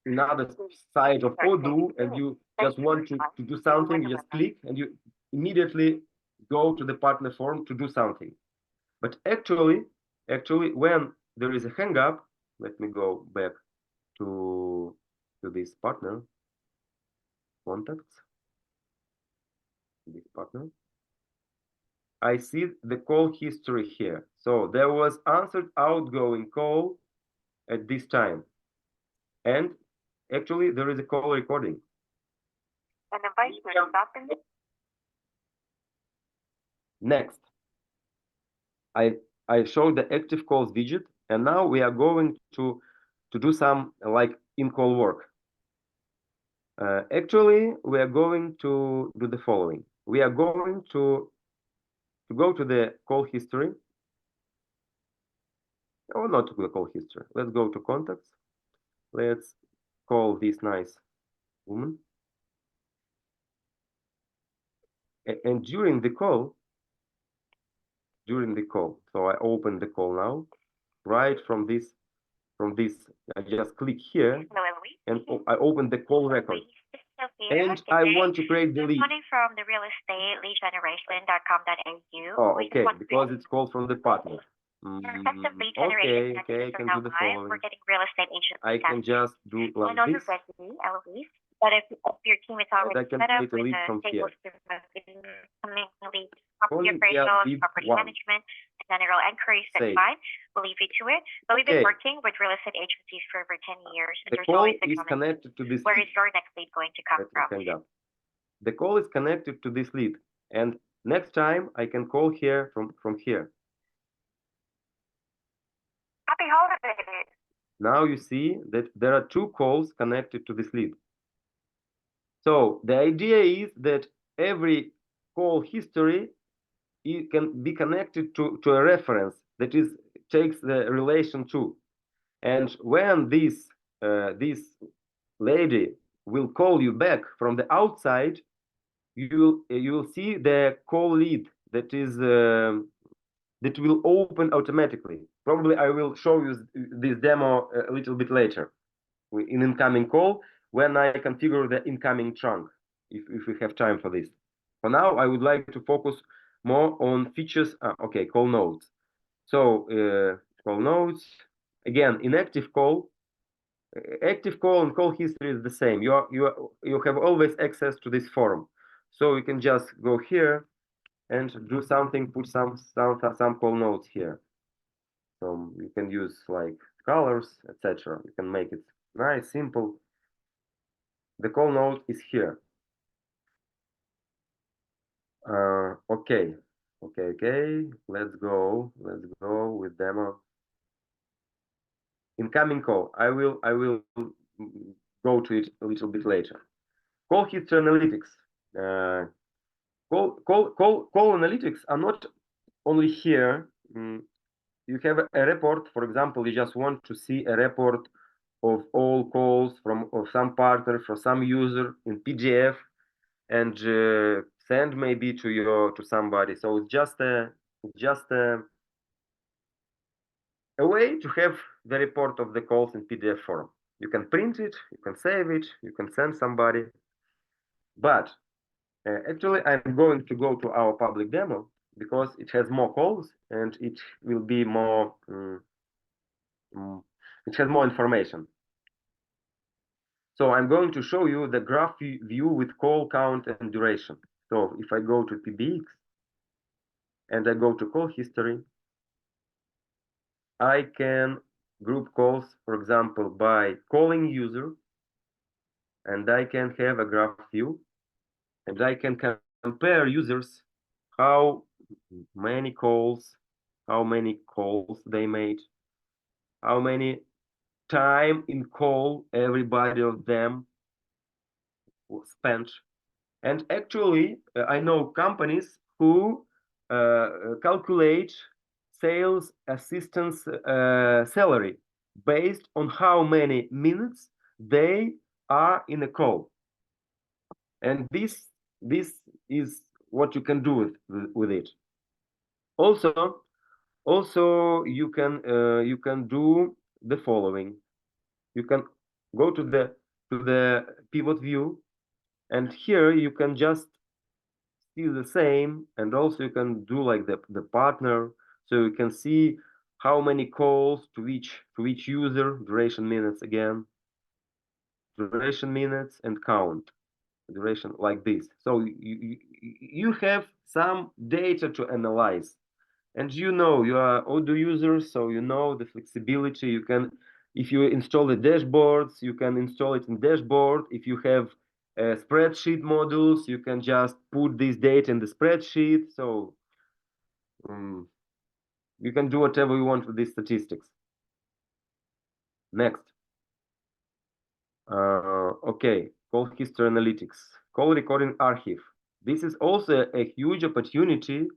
another side of Odoo and you just want to do something, you just click and you immediately go to the partner form to do something. But actually, when there is a hang up, let me go back to this partner contacts. This partner. I see the call history here. So there was answered outgoing call at this time. And actually there is a call recording. Next, I show the active calls widget, and now we are going to do some like in-call work. Actually, we are going to do the following. We are going to go to the call history. Or not to the call history. Let's go to contacts. Let's call this nice woman. And during the call, so I open the call now, right from this, I just click here and I open the call record. And I want to create the lead. From the real estate leadgeneration.com.au. Oh, okay, because it's called from the partner. Okay, I can do the following. We're getting real estate agents. I can just do like this. But if your team is already I can set up create a with lead the from here. Property appraisals, property management, general inquiries, that's fine. We'll leave you to it. But we've been working with real estate agencies for over 10 years. And the call is connected to this. Where is your next lead going to come from? The call is connected to this lead. And next time I can call here from here. Happy holidays. Now you see that there are two calls connected to this lead. So the idea is that every call history can be connected to a reference that takes the relation to. And when this lady will call you back from the outside, you will see the call lead that will open automatically. Probably I will show you this demo a little bit later in incoming call when I configure the incoming trunk, if we have time for this. For now, I would like to focus more on features. Okay, call nodes. So call nodes, again, in active call and call history is the same. You have always access to this form. So you can just go here and do something, put some call nodes here. So you can use like colors, etc. You can make it nice, simple. The call node is here. Okay. Let's go with demo. Incoming call. I will go to it a little bit later. Call history analytics. Call analytics are not only here. You have a report. For example, you just want to see a report of all calls from some partner, from some user in PDF, and send maybe to somebody. So it's just a way to have the report of the calls in PDF form. You can print it, you can save it, you can send somebody. But actually, I'm going to go to our public demo because it has more calls and it will be more. It has more information. So I'm going to show you the graph view with call count and duration. So if I go to PBX and I go to call history, I can group calls, for example, by calling user, and I can have a graph view, and I can compare users, how many calls they made, how many time in call everybody of them spent. And actually, I know companies who calculate sales assistants salary based on how many minutes they are in a call. And this is what you can do with it. Also you can do the following. You can go to the pivot view, and here you can just see the same, and also you can do like the partner, so you can see how many calls to each user, duration minutes again, duration minutes and count duration like this. So you have some data to analyze, and you know you are Odoo user, so you know the flexibility. You can, if you install the dashboards, you can install it in dashboard. If you have spreadsheet modules, you can just put this data in the spreadsheet. So you can do whatever you want with these statistics. Next. Okay, call history analytics, call recording archive. This is also a huge opportunity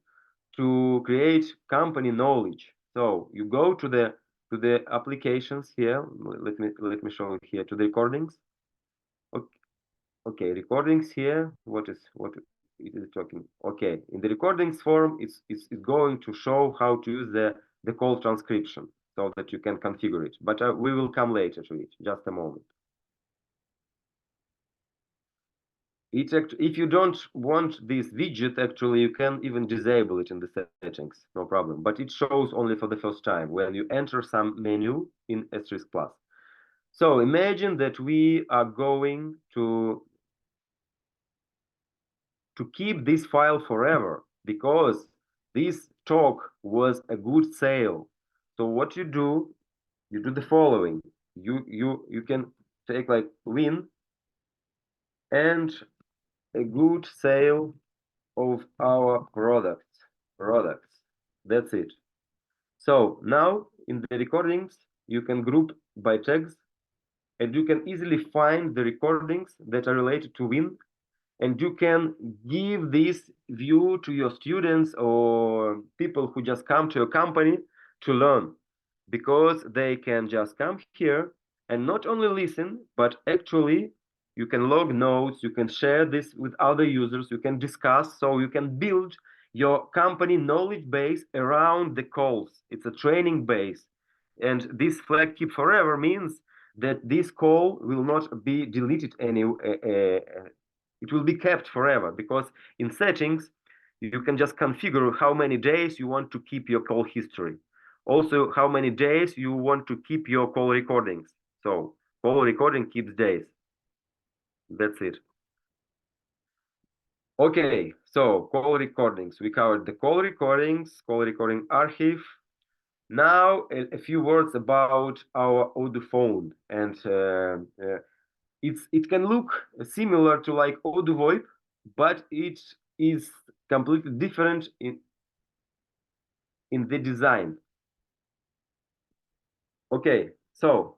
to create company knowledge. So you go to the applications here. Let me show it here to the recordings. Okay, recordings here. What it is talking? Okay, in the recordings form, it's going to show how to use the call transcription so that you can configure it. But we will come later to it. Just a moment. If you don't want this widget, actually, you can even disable it in the settings, no problem. But it shows only for the first time when you enter some menu in Asterisk Plus. So imagine that we are going to keep this file forever because this talk was a good sale. So what you do the following. You can take like win and a good sale of our products. That's it. So now in the recordings, you can group by tags, and you can easily find the recordings that are related to Win, and you can give this view to your students or people who just come to your company to learn, because they can just come here and not only listen, but actually you can log notes, you can share this with other users, you can discuss, so you can build your company knowledge base around the calls. It's a training base. And this flag keep forever means that this call will not be deleted it will be kept forever, because in settings, you can just configure how many days you want to keep your call history. Also, how many days you want to keep your call recordings. So call recording keeps days. That's it. Okay, so call recordings. We covered the call recordings, call recording archive. Now, a few words about our Odoo phone, and it can look similar to like Odoo VoIP, but it is completely different in the design. Okay, so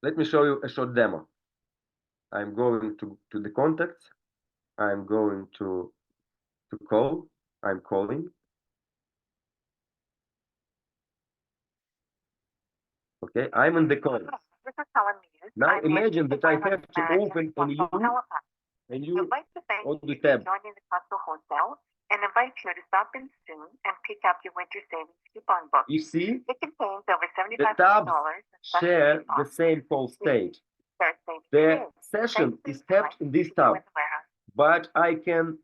let me show you a short demo. I'm going to the contacts. I'm going to call. I'm calling. Okay, I'm in the call. Now imagine that I have to open a new Odoo tab. And invite you to stop in soon and pick up your winter savings coupon book. You see, It contains over the $75 tabs in share the same call state. The session is kept in this tab, but I can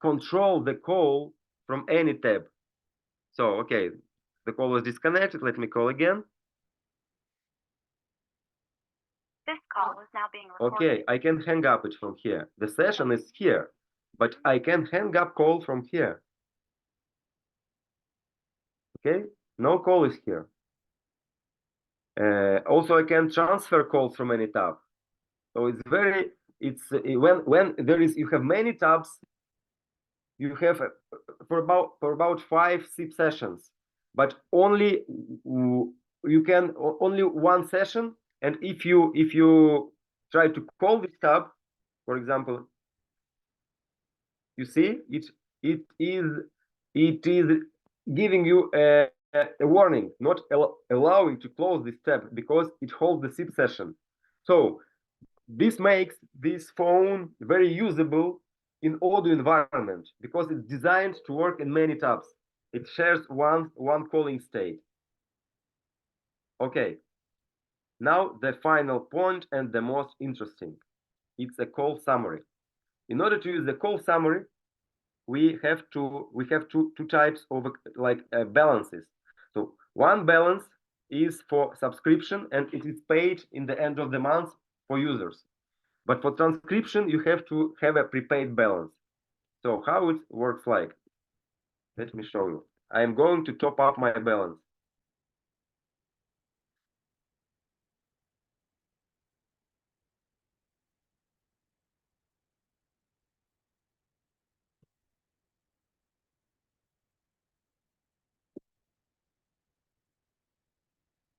control the call from any tab. So okay, the call was disconnected. Let me call again. This call is now being recorded. Okay, I can hang up it from here. The session is here, but I can hang up call from here. Okay, no call is here. Also, I can transfer calls from any tab. So it's when there is you have many tabs, you have for about 5 SIP sessions, but only you can only one session. And if you try to call this tab, for example, you see it is giving you a warning, not allowing to close this tab because it holds the SIP session. So this makes this phone very usable in Odoo environment because it's designed to work in many tabs. It shares one calling state. Okay. Now the final point and the most interesting. It's a call summary. In order to use the call summary, we have two types of like balances. So one balance is for subscription and it is paid in the end of the month for users. But for transcription, you have to have a prepaid balance. So how it works like? Let me show you. I'm going to top up my balance.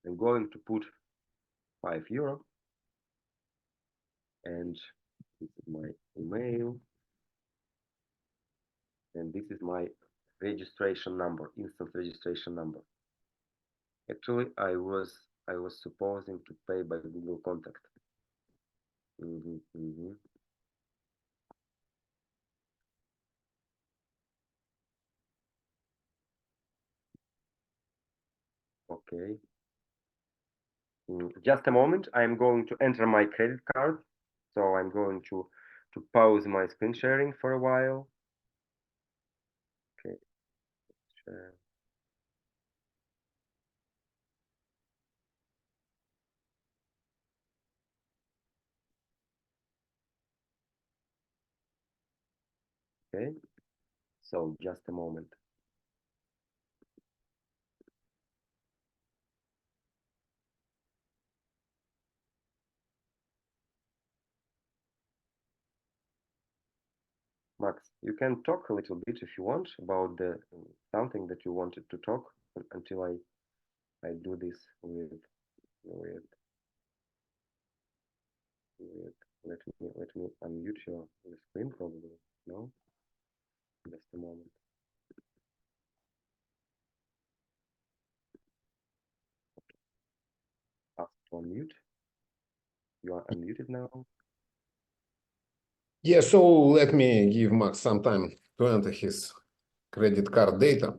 I'm going to put €5. And this is my email. And this is my registration number, instant registration number. Actually, I was supposing to pay by Google Contact. Okay. Just a moment. I'm going to enter my credit card. So I'm going to pause my screen sharing for a while. Okay. Share. Okay. So just a moment. Max, you can talk a little bit if you want about the something that you wanted to talk until I do this with let me unmute your screen probably. No? Just a moment. Ask to unmute. You are unmuted now. Yeah, so let me give Max some time to enter his credit card data.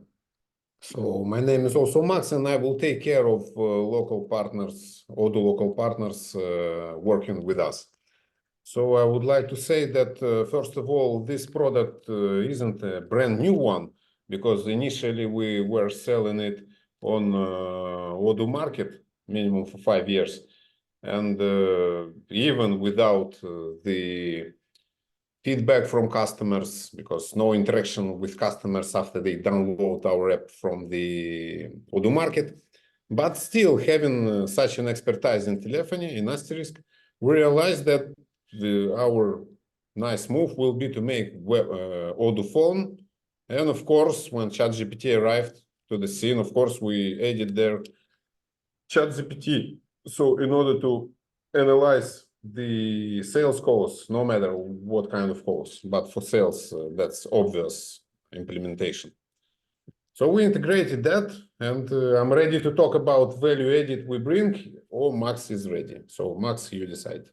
So my name is also Max, and I will take care of local partners, Odoo local partners working with us. So I would like to say that, first of all, this product isn't a brand new one, because initially we were selling it on Odoo market, minimum for 5 years. And even without the feedback from customers, because no interaction with customers after they download our app from the Odoo Market. But still, having such an expertise in telephony, in Asterisk, we realized that our nice move will be to make Odoo Phone. And of course, when ChatGPT arrived to the scene, of course, we added their ChatGPT. So in order to analyze the sales calls, no matter what kind of calls, but for sales, that's obvious implementation. So we integrated that, and I'm ready to talk about value added we bring, or Max is ready. So Max, you decide.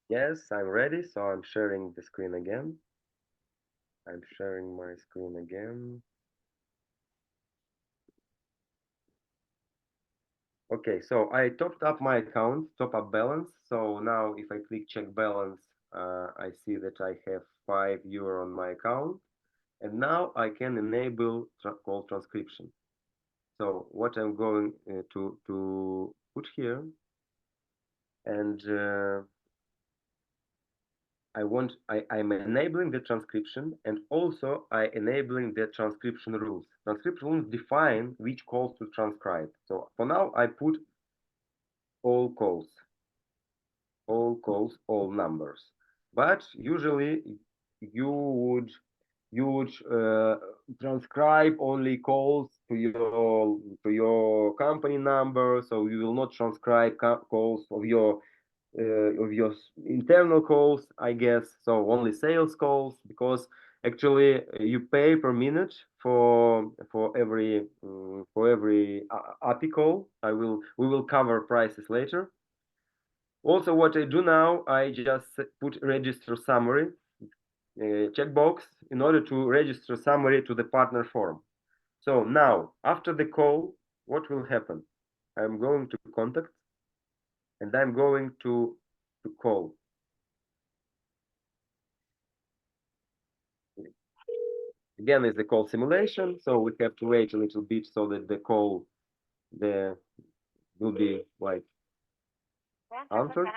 Yes, I'm ready. So I'm sharing the screen again. I'm sharing my screen again. Okay, so I topped up my account, top up balance. So now if I click check balance, I see that I have €5 on my account. And now I can enable call transcription. So what I'm going to put here, and I'm enabling the transcription, and also I enabling the transcription rules. Transcription rules define which calls to transcribe. So for now, I put all calls, all numbers. But usually you would transcribe only calls to your company number, so you will not transcribe calls of your internal calls, I guess. So only sales calls, because actually you pay per minute for every API call. We will cover prices later. Also, what I do now, I just put register summary checkbox in order to register summary to the partner form. So now, after the call, what will happen? I'm going to contact, and I'm going to call. Again, it's the call simulation, so we have to wait a little bit so that the call will be like answered.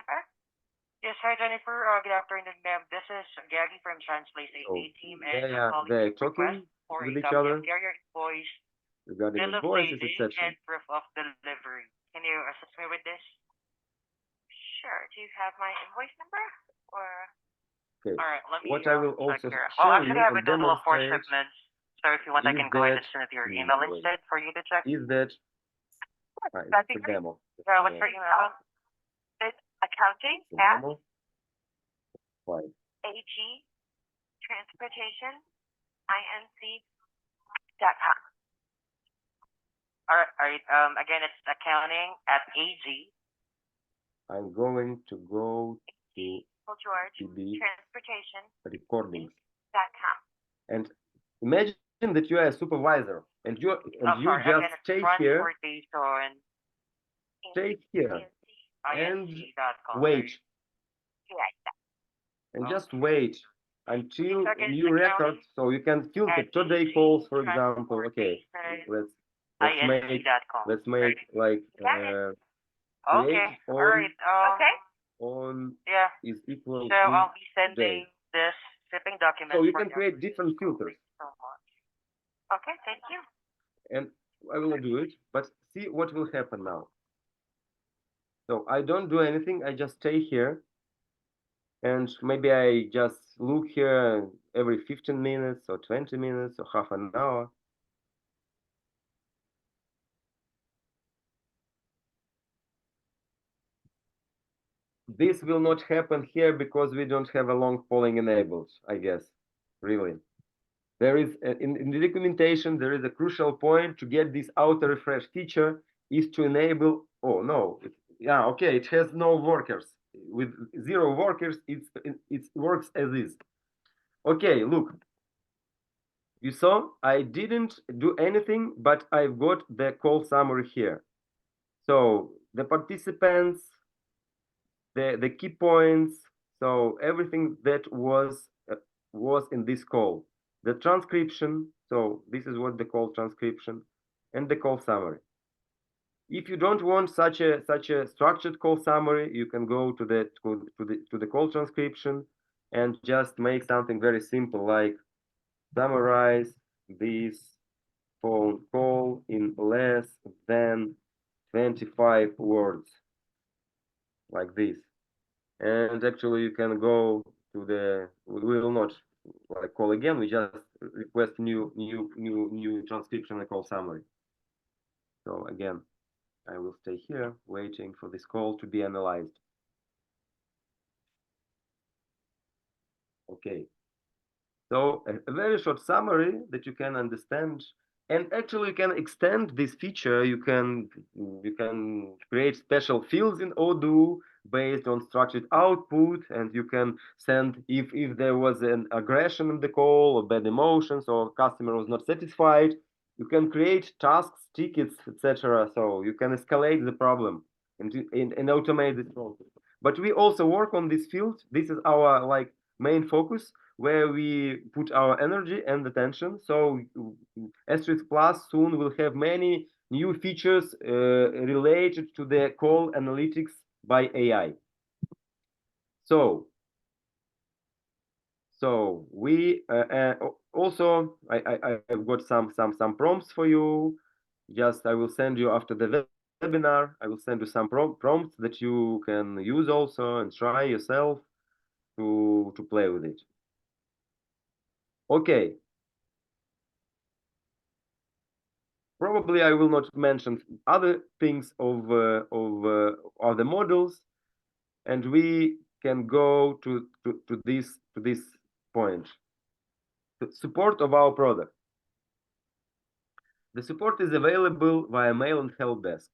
Yes, hi Jennifer. Good afternoon, ma'am. This is Gary from Translate AA team, and They're talking for with each other carrier invoice, regarding bill of invoices, lading, etc. and proof of delivery. Can you assist me with this? Sure. Do you have my invoice number? Or Okay. all right, let me What I will also here. show Actually, you I have a and total of 4 demonstrate shipments. So if you want, I is can go ahead and that send it to your email instead for you to check. is that That'd it's be a great. demo. What's your email? It's accounting It's a at demo. Fine. AG Transportation Inc.com. All right. Again, it's accounting at AG. I'm going to go to George the Transportation recordings. .com. And imagine that you are a supervisor, and you just stay here, and wait, and just wait until a new record, so you can filter today calls, for example. Okay, let's make like create on is equal So to I'll be sending day. this shipping document. So you can create different filters, Okay, thank you. and I will do it, but see what will happen now. So I don't do anything, I just stay here, and maybe I just look here every 15 minutes or 20 minutes or half an hour. This will not happen here because we don't have a long polling enabled, I guess, really. There is, in the documentation, there is a crucial point to get this auto refresh feature is to enable, oh no, yeah, okay, it has no workers. With 0 workers, it works as is. Okay, look, you saw I didn't do anything, but I've got the call summary here. So the participants, the key points, so everything that was in this call. The transcription, so this is what the call transcription, and the call summary. If you don't want such a structured call summary, you can go to the call transcription, and just make something very simple, like summarize this phone call in less than 25 words, like this. And actually, you can go to the. We will not like call again. We just request new transcription and call summary. So again, I will stay here waiting for this call to be analyzed. Okay. So a very short summary that you can understand, and actually you can extend this feature. You can create special fields in Odoo based on structured output, and you can send if there was an aggression in the call or bad emotions or customer was not satisfied. You can create tasks, tickets, etc. So you can escalate the problem and automate this process. But we also work on this field. This is our like main focus, where we put our energy and attention. So Asterisk Plus soon will have many new features related to the call analytics by AI. So we also I've got some prompts for you. Just I will send you after the webinar. I will send you some prompts that you can use also and try yourself to play with it. Okay. Probably I will not mention other things of other models, and we can go to this point. The support of our product. The support is available via mail and help desk.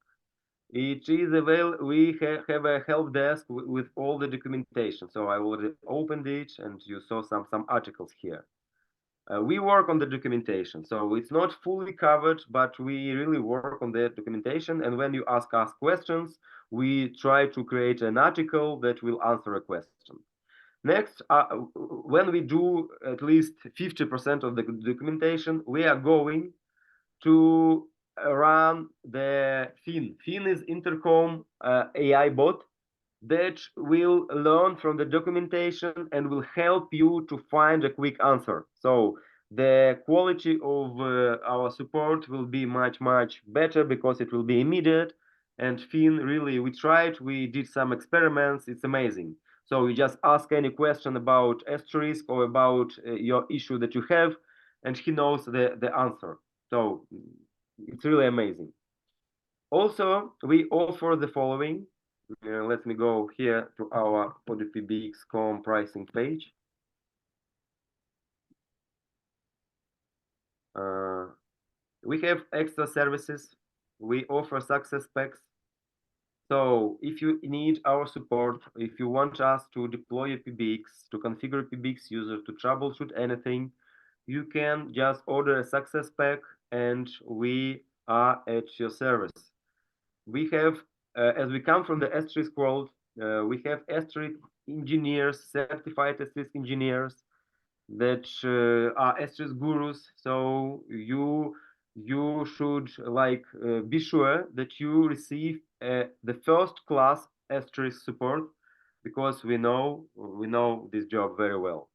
It is available. We have a help desk with all the documentation. So I already opened it, and you saw some articles here. We work on the documentation, so it's not fully covered, but we really work on the documentation. And when you ask us questions, we try to create an article that will answer a question. Next, when we do at least 50% of the documentation, we are going to run the Fin. Fin is intercom AI bot that will learn from the documentation and will help you to find a quick answer. So the quality of our support will be much better because it will be immediate. And Fin, really, we did some experiments. It's amazing. So you just ask any question about Asterisk or about your issue that you have, and he knows the answer. So it's really amazing. Also, we offer the following. Let me go here to our OdooPBX.com pricing page. We have extra services. We offer success packs. So if you need our support, if you want us to deploy a PBX, to configure a PBX user, to troubleshoot anything, you can just order a success pack and we are at your service. We have, as we come from the Asterisk world, we have Asterisk engineers, certified Asterisk engineers that are Asterisk gurus. So you should like be sure that you receive the first class Asterisk support, because we know this job very well.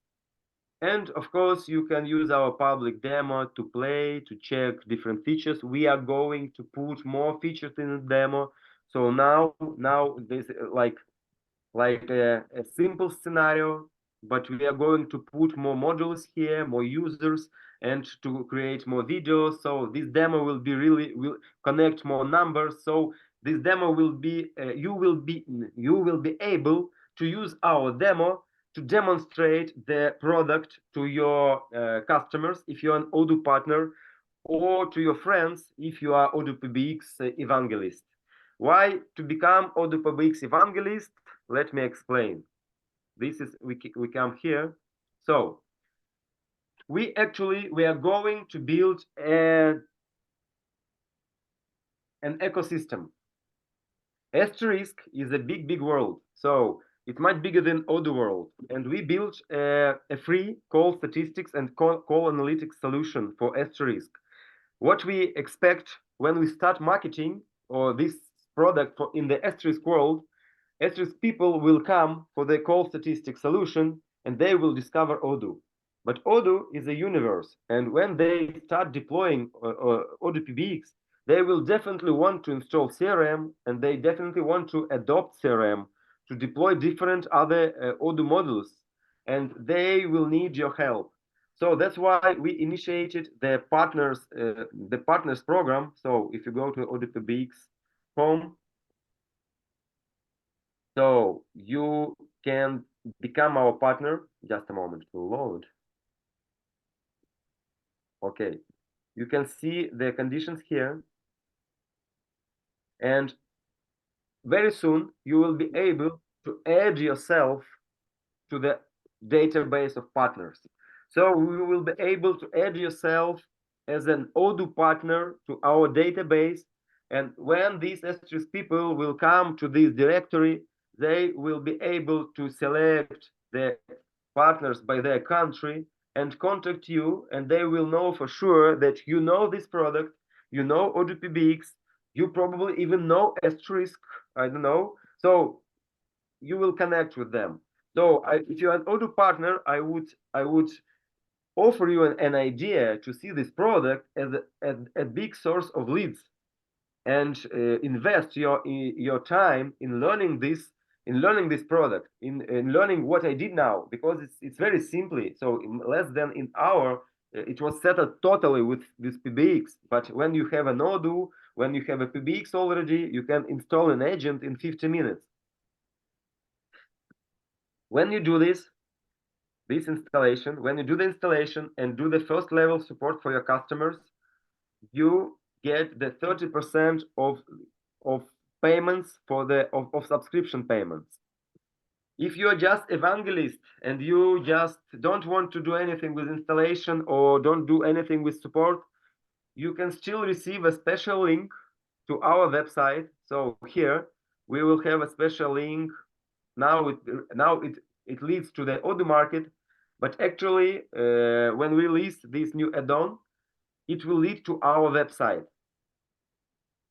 And of course, you can use our public demo to play, to check different features. We are going to put more features in the demo. So now this like a simple scenario, but we are going to put more modules here, more users, and to create more videos. So this demo will will connect more numbers. So this demo will be you will be able to use our demo to demonstrate the product to your customers if you're an Odoo partner, or to your friends if you are OdooPBX evangelist. Why to become OdooPBX evangelist? Let me explain. This is we come here. So we are going to build an ecosystem. Asterisk is a big world. So it's much bigger than Odoo world. And we built a free call statistics and call analytics solution for Asterisk. What we expect when we start marketing or this product in the Asterisk world, Asterisk people will come for the call statistics solution, and they will discover Odoo. But Odoo is a universe, and when they start deploying OdooPBX, they will definitely want to install CRM, and they definitely want to adopt CRM to deploy different other Odoo modules, and they will need your help. So that's why we initiated the partners program. So if you go to OdooPBX home, so you can become our partner. Just a moment to load. Okay, you can see the conditions here, and very soon you will be able to add yourself to the database of partners. So we will be able to add yourself as an Odoo partner to our database, and when these Asterisk people will come to this directory, they will be able to select the partners by their country and contact you, and they will know for sure that you know this product, you know OdooPBX, you probably even know Asterisk, I don't know. So you will connect with them. So if you're an Odoo partner, I would offer you an idea to see this product as a big source of leads, and invest your time in learning this product, in learning what I did now, because it's very simply. So in less than an hour, it was set up totally with this PBX. But when you have an Odoo, when you have a PBX already, you can install an agent in 50 minutes. When you do this installation, when you do the installation and do the first level support for your customers, you get the 30% of payments for of subscription payments. If you're just evangelist and you just don't want to do anything with installation or don't do anything with support, you can still receive a special link to our website. So here we will have a special link. Now it leads to the Odoo market, but actually when we release this new add-on, it will lead to our website.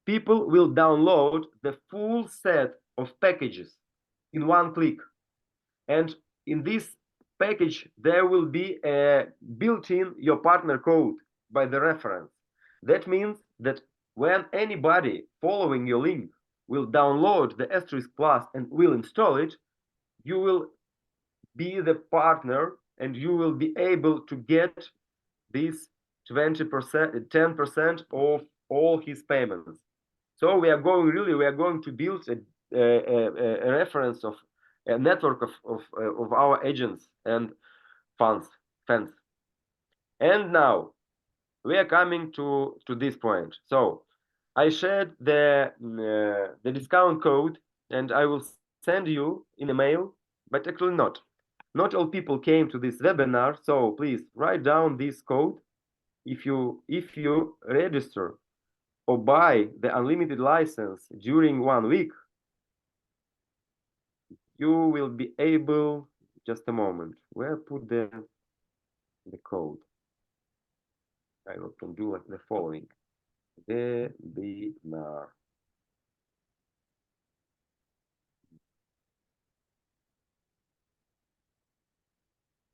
People will download the full set of packages in one click, and in this package there will be a built-in your partner code by the reference. That means that when anybody following your link will download the Asterisk Plus and will install it, you will be the partner and you will be able to get this 20%, 10% of all his payments. So we are going to build a reference of a network of our agents and fans. And now we are coming to this point. So I shared the discount code, and I will send you in a mail, but actually not all people came to this webinar. So please write down this code. If you register or buy the unlimited license during 1 week, you will be able, just a moment, where put the code? I can do like the following. Webinar.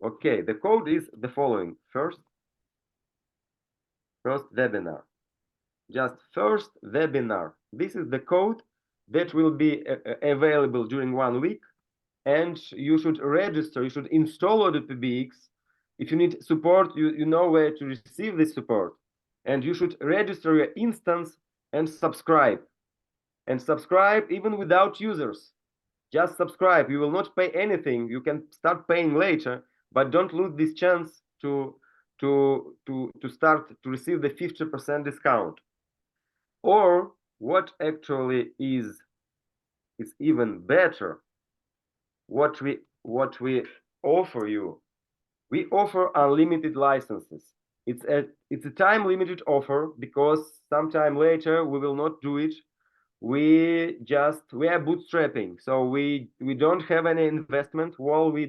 Okay, the code is the following. First webinar. Just first webinar. This is the code that will be available during 1 week, and you should register. You should install OdooPBX. If you need support, you know where to receive this support, and you should register your instance and subscribe. And subscribe even without users. Just subscribe. You will not pay anything. You can start paying later, but don't lose this chance to start to receive the 50% discount. Or what actually is even better, what we offer you, we offer unlimited licenses. It's a time limited offer, because sometime later we will not do it. We are bootstrapping, so we don't have any investment. All we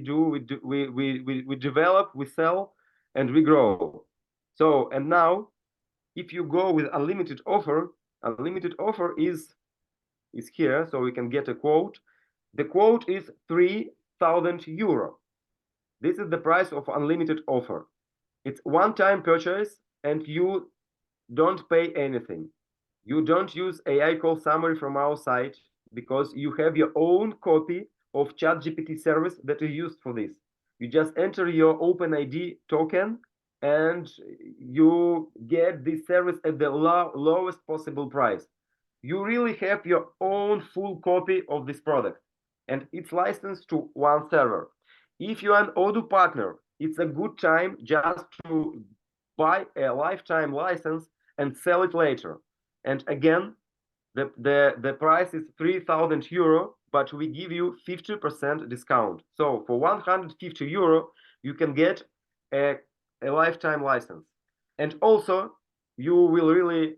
develop, we sell, and we grow. So, and now if you go with unlimited offer is here, so we can get a quote. The quote is 3,000 euro. This is the price of unlimited offer. It's one-time purchase and you don't pay anything. You don't use AI call summary from our site because you have your own copy of ChatGPT service that is used for this. You just enter your OpenID token and you get this service at the lowest possible price. You really have your own full copy of this product and it's licensed to one server. If you are an Odoo partner, it's a good time just to buy a lifetime license and sell it later. And again, the price is 3,000 euro, but we give you 50% discount. So for 150 euro, you can get a lifetime license. And also, you will really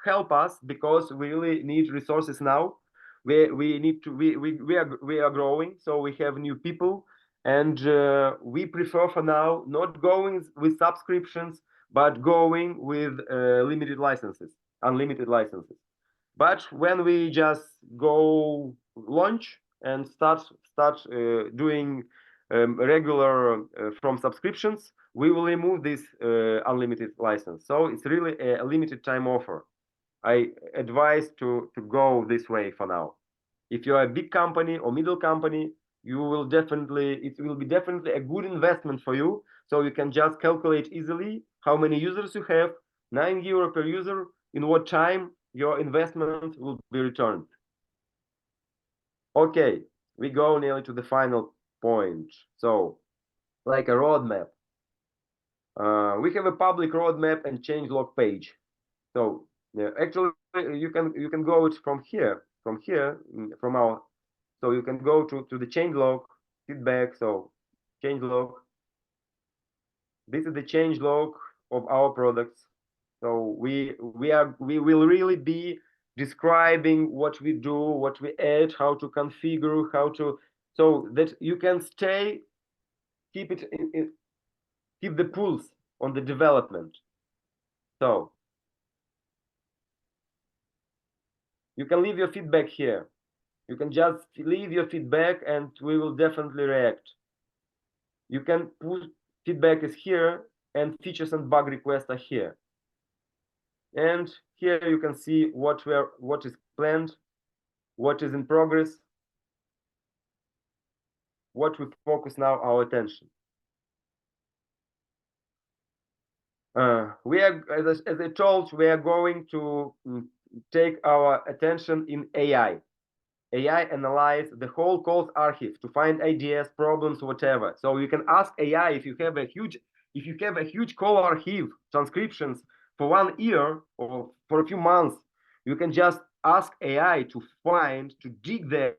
help us because we really need resources now. We are growing, so we have new people, and we prefer for now not going with subscriptions, but going with limited licenses, unlimited licenses. But when we just go launch and start doing regular from subscriptions, we will remove this unlimited license. So it's really a limited time offer. I advise to go this way for now. If you're a big company or middle company, it will be definitely a good investment for you. So you can just calculate easily how many users you have, 9 euro per user, in what time your investment will be returned. Okay, we go nearly to the final point. So, like a roadmap. We have a public roadmap and changelog page. So actually, you can go it from here, from our. So you can go to the changelog feedback. So changelog. This is the changelog of our products. So we will really be describing what we do, what we add, how to configure, how to, so that you can keep the pulse on the development. So you can leave your feedback here. You can just leave your feedback and we will definitely react. You can put feedback is here and features and bug requests are here. And here you can see what is planned, what is in progress, what we focus now our attention. We are, as I told, we are going to take our attention in AI. AI analyze the whole calls archive to find ideas, problems, whatever. So you can ask AI if you have a huge call archive transcriptions for 1 year or for a few months, you can just ask AI to dig there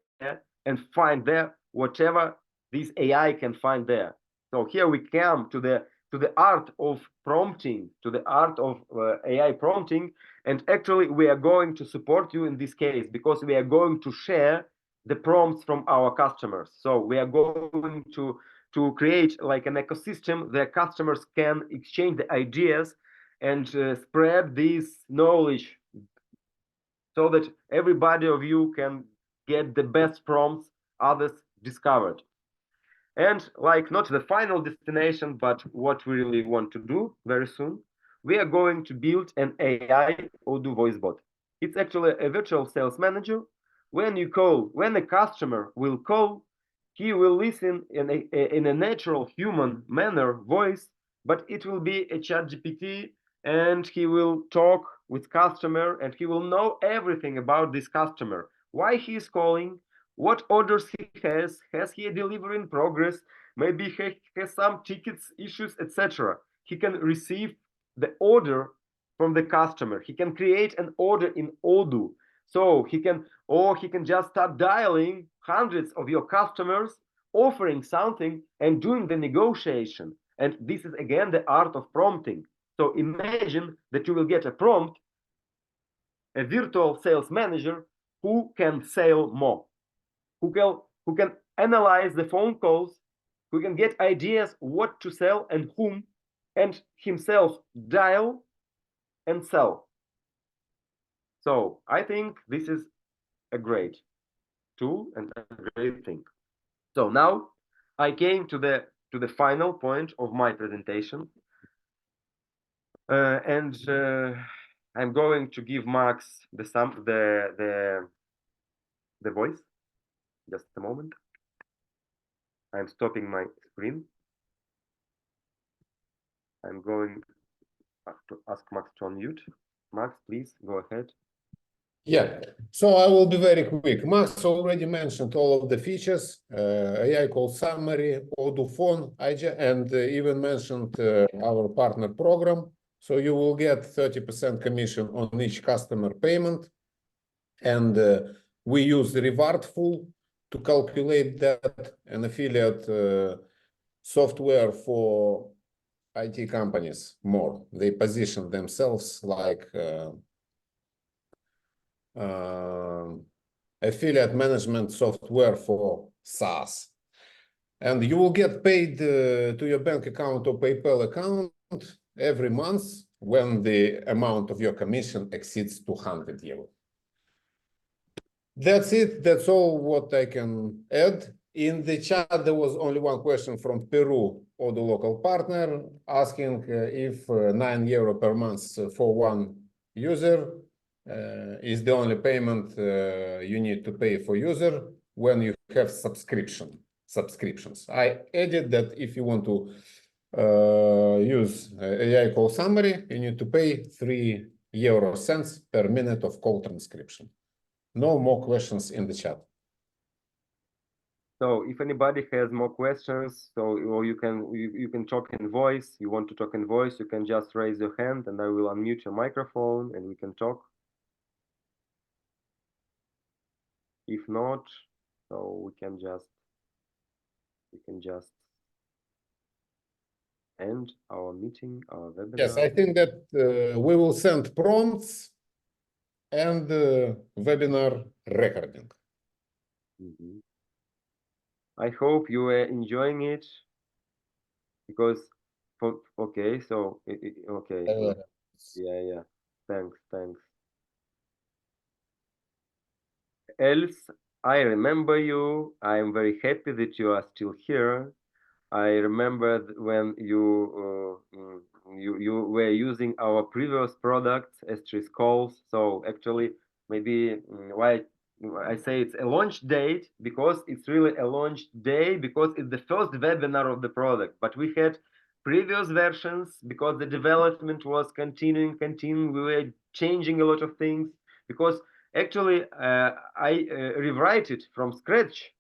and find there whatever this AI can find there. So here we come to the art of prompting, to the art of AI prompting. And actually, we are going to support you in this case because we are going to share the prompts from our customers. So we are going to create like an ecosystem that customers can exchange the ideas and spread this knowledge so that everybody of you can get the best prompts others discovered. And like not the final destination, but what we really want to do very soon, we are going to build an AI Odoo voice bot. It's actually a virtual sales manager. When a customer will call, he will listen in a natural human manner voice, but it will be a ChatGPT and he will talk with customer and he will know everything about this customer, why he is calling, what orders he has he a delivery in progress, maybe he has some tickets, issues, etc. He can receive the order from the customer. He can create an order in Odoo. So he can just start dialing hundreds of your customers, offering something and doing the negotiation. And this is again the art of prompting. So imagine that you will get a prompt, a virtual sales manager who can sell more, who can analyze the phone calls, who can get ideas what to sell and whom, and himself dial and sell. So I think this is a great tool and a great thing. So now I came to the to the final point of my presentation. I'm going to give Max the voice. Just a moment. I'm stopping my screen. I'm going to ask Max to unmute. Max, please go ahead. Yeah, so I will be very quick. Max already mentioned all of the features, AI call summary, Odoo phone, and even mentioned our partner program. So you will get 30% commission on each customer payment. And we use Rewardful to calculate that, an affiliate software for IT companies more. They position themselves like affiliate management software for SaaS. And you will get paid to your bank account or PayPal account every month when the amount of your commission exceeds 200 euros. That's it. That's all what I can add. In the chat, there was only one question from Peru, Odoo local partner, asking if €9 per month for one user is the only payment you need to pay for user when you have subscriptions. I added that if you want to use AI call summary, you need to pay €0.03 per minute of call transcription. No more questions in the chat. So if anybody has more questions, or you can talk in voice, you want to talk in voice, you can just raise your hand and I will unmute your microphone and we can talk. If not, so we can just end our meeting, our webinar. Yes, I think that we will send prompts and webinar recording. Mm-hmm. I hope you are enjoying it because okay, so okay, yeah, thanks. Else, I remember you. I am very happy that you are still here. I remember when you were using our previous product, Asterisk calls. So actually, maybe why I say it's a launch date, because it's really a launch day, because it's the first webinar of the product. But we had previous versions because the development was continuing. We were changing a lot of things because actually I rewrite it from scratch,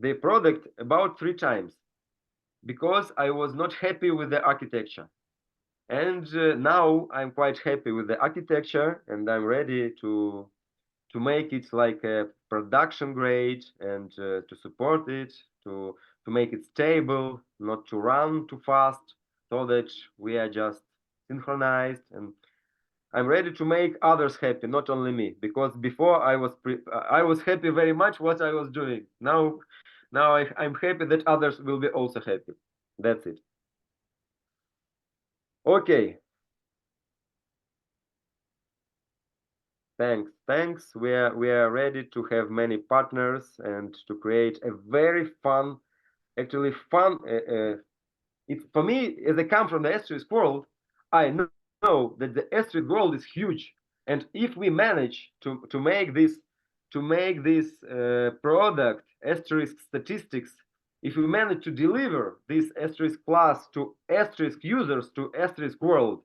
the product, about 3 times because I was not happy with the architecture. And now I'm quite happy with the architecture and I'm ready to make it like a production grade and to support it, to make it stable, not to run too fast, so that we are just synchronized. And I'm ready to make others happy, not only me, because before I was happy very much what I was doing. Now I'm happy that others will be also happy. That's it. Okay. Thanks. We are ready to have many partners and to create a very fun, actually fun. It's for me, as I come from the Asterisk world, I know that the Asterisk world is huge, and if we manage to make this product, Asterisk statistics, if we manage to deliver this Asterisk plus to Asterisk users, to Asterisk world,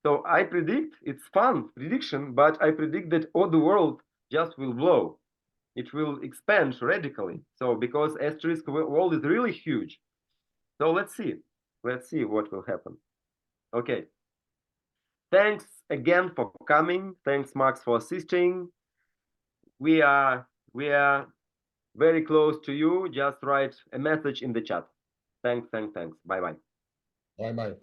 so I predict, it's fun prediction, but I predict that Odoo world just will blow. It will expand radically. So because Asterisk world is really huge. So let's see what will happen. Okay. Thanks again for coming. Thanks, Max, for assisting. We are very close to you. Just write a message in the chat. Thanks. Bye-bye. Bye-bye.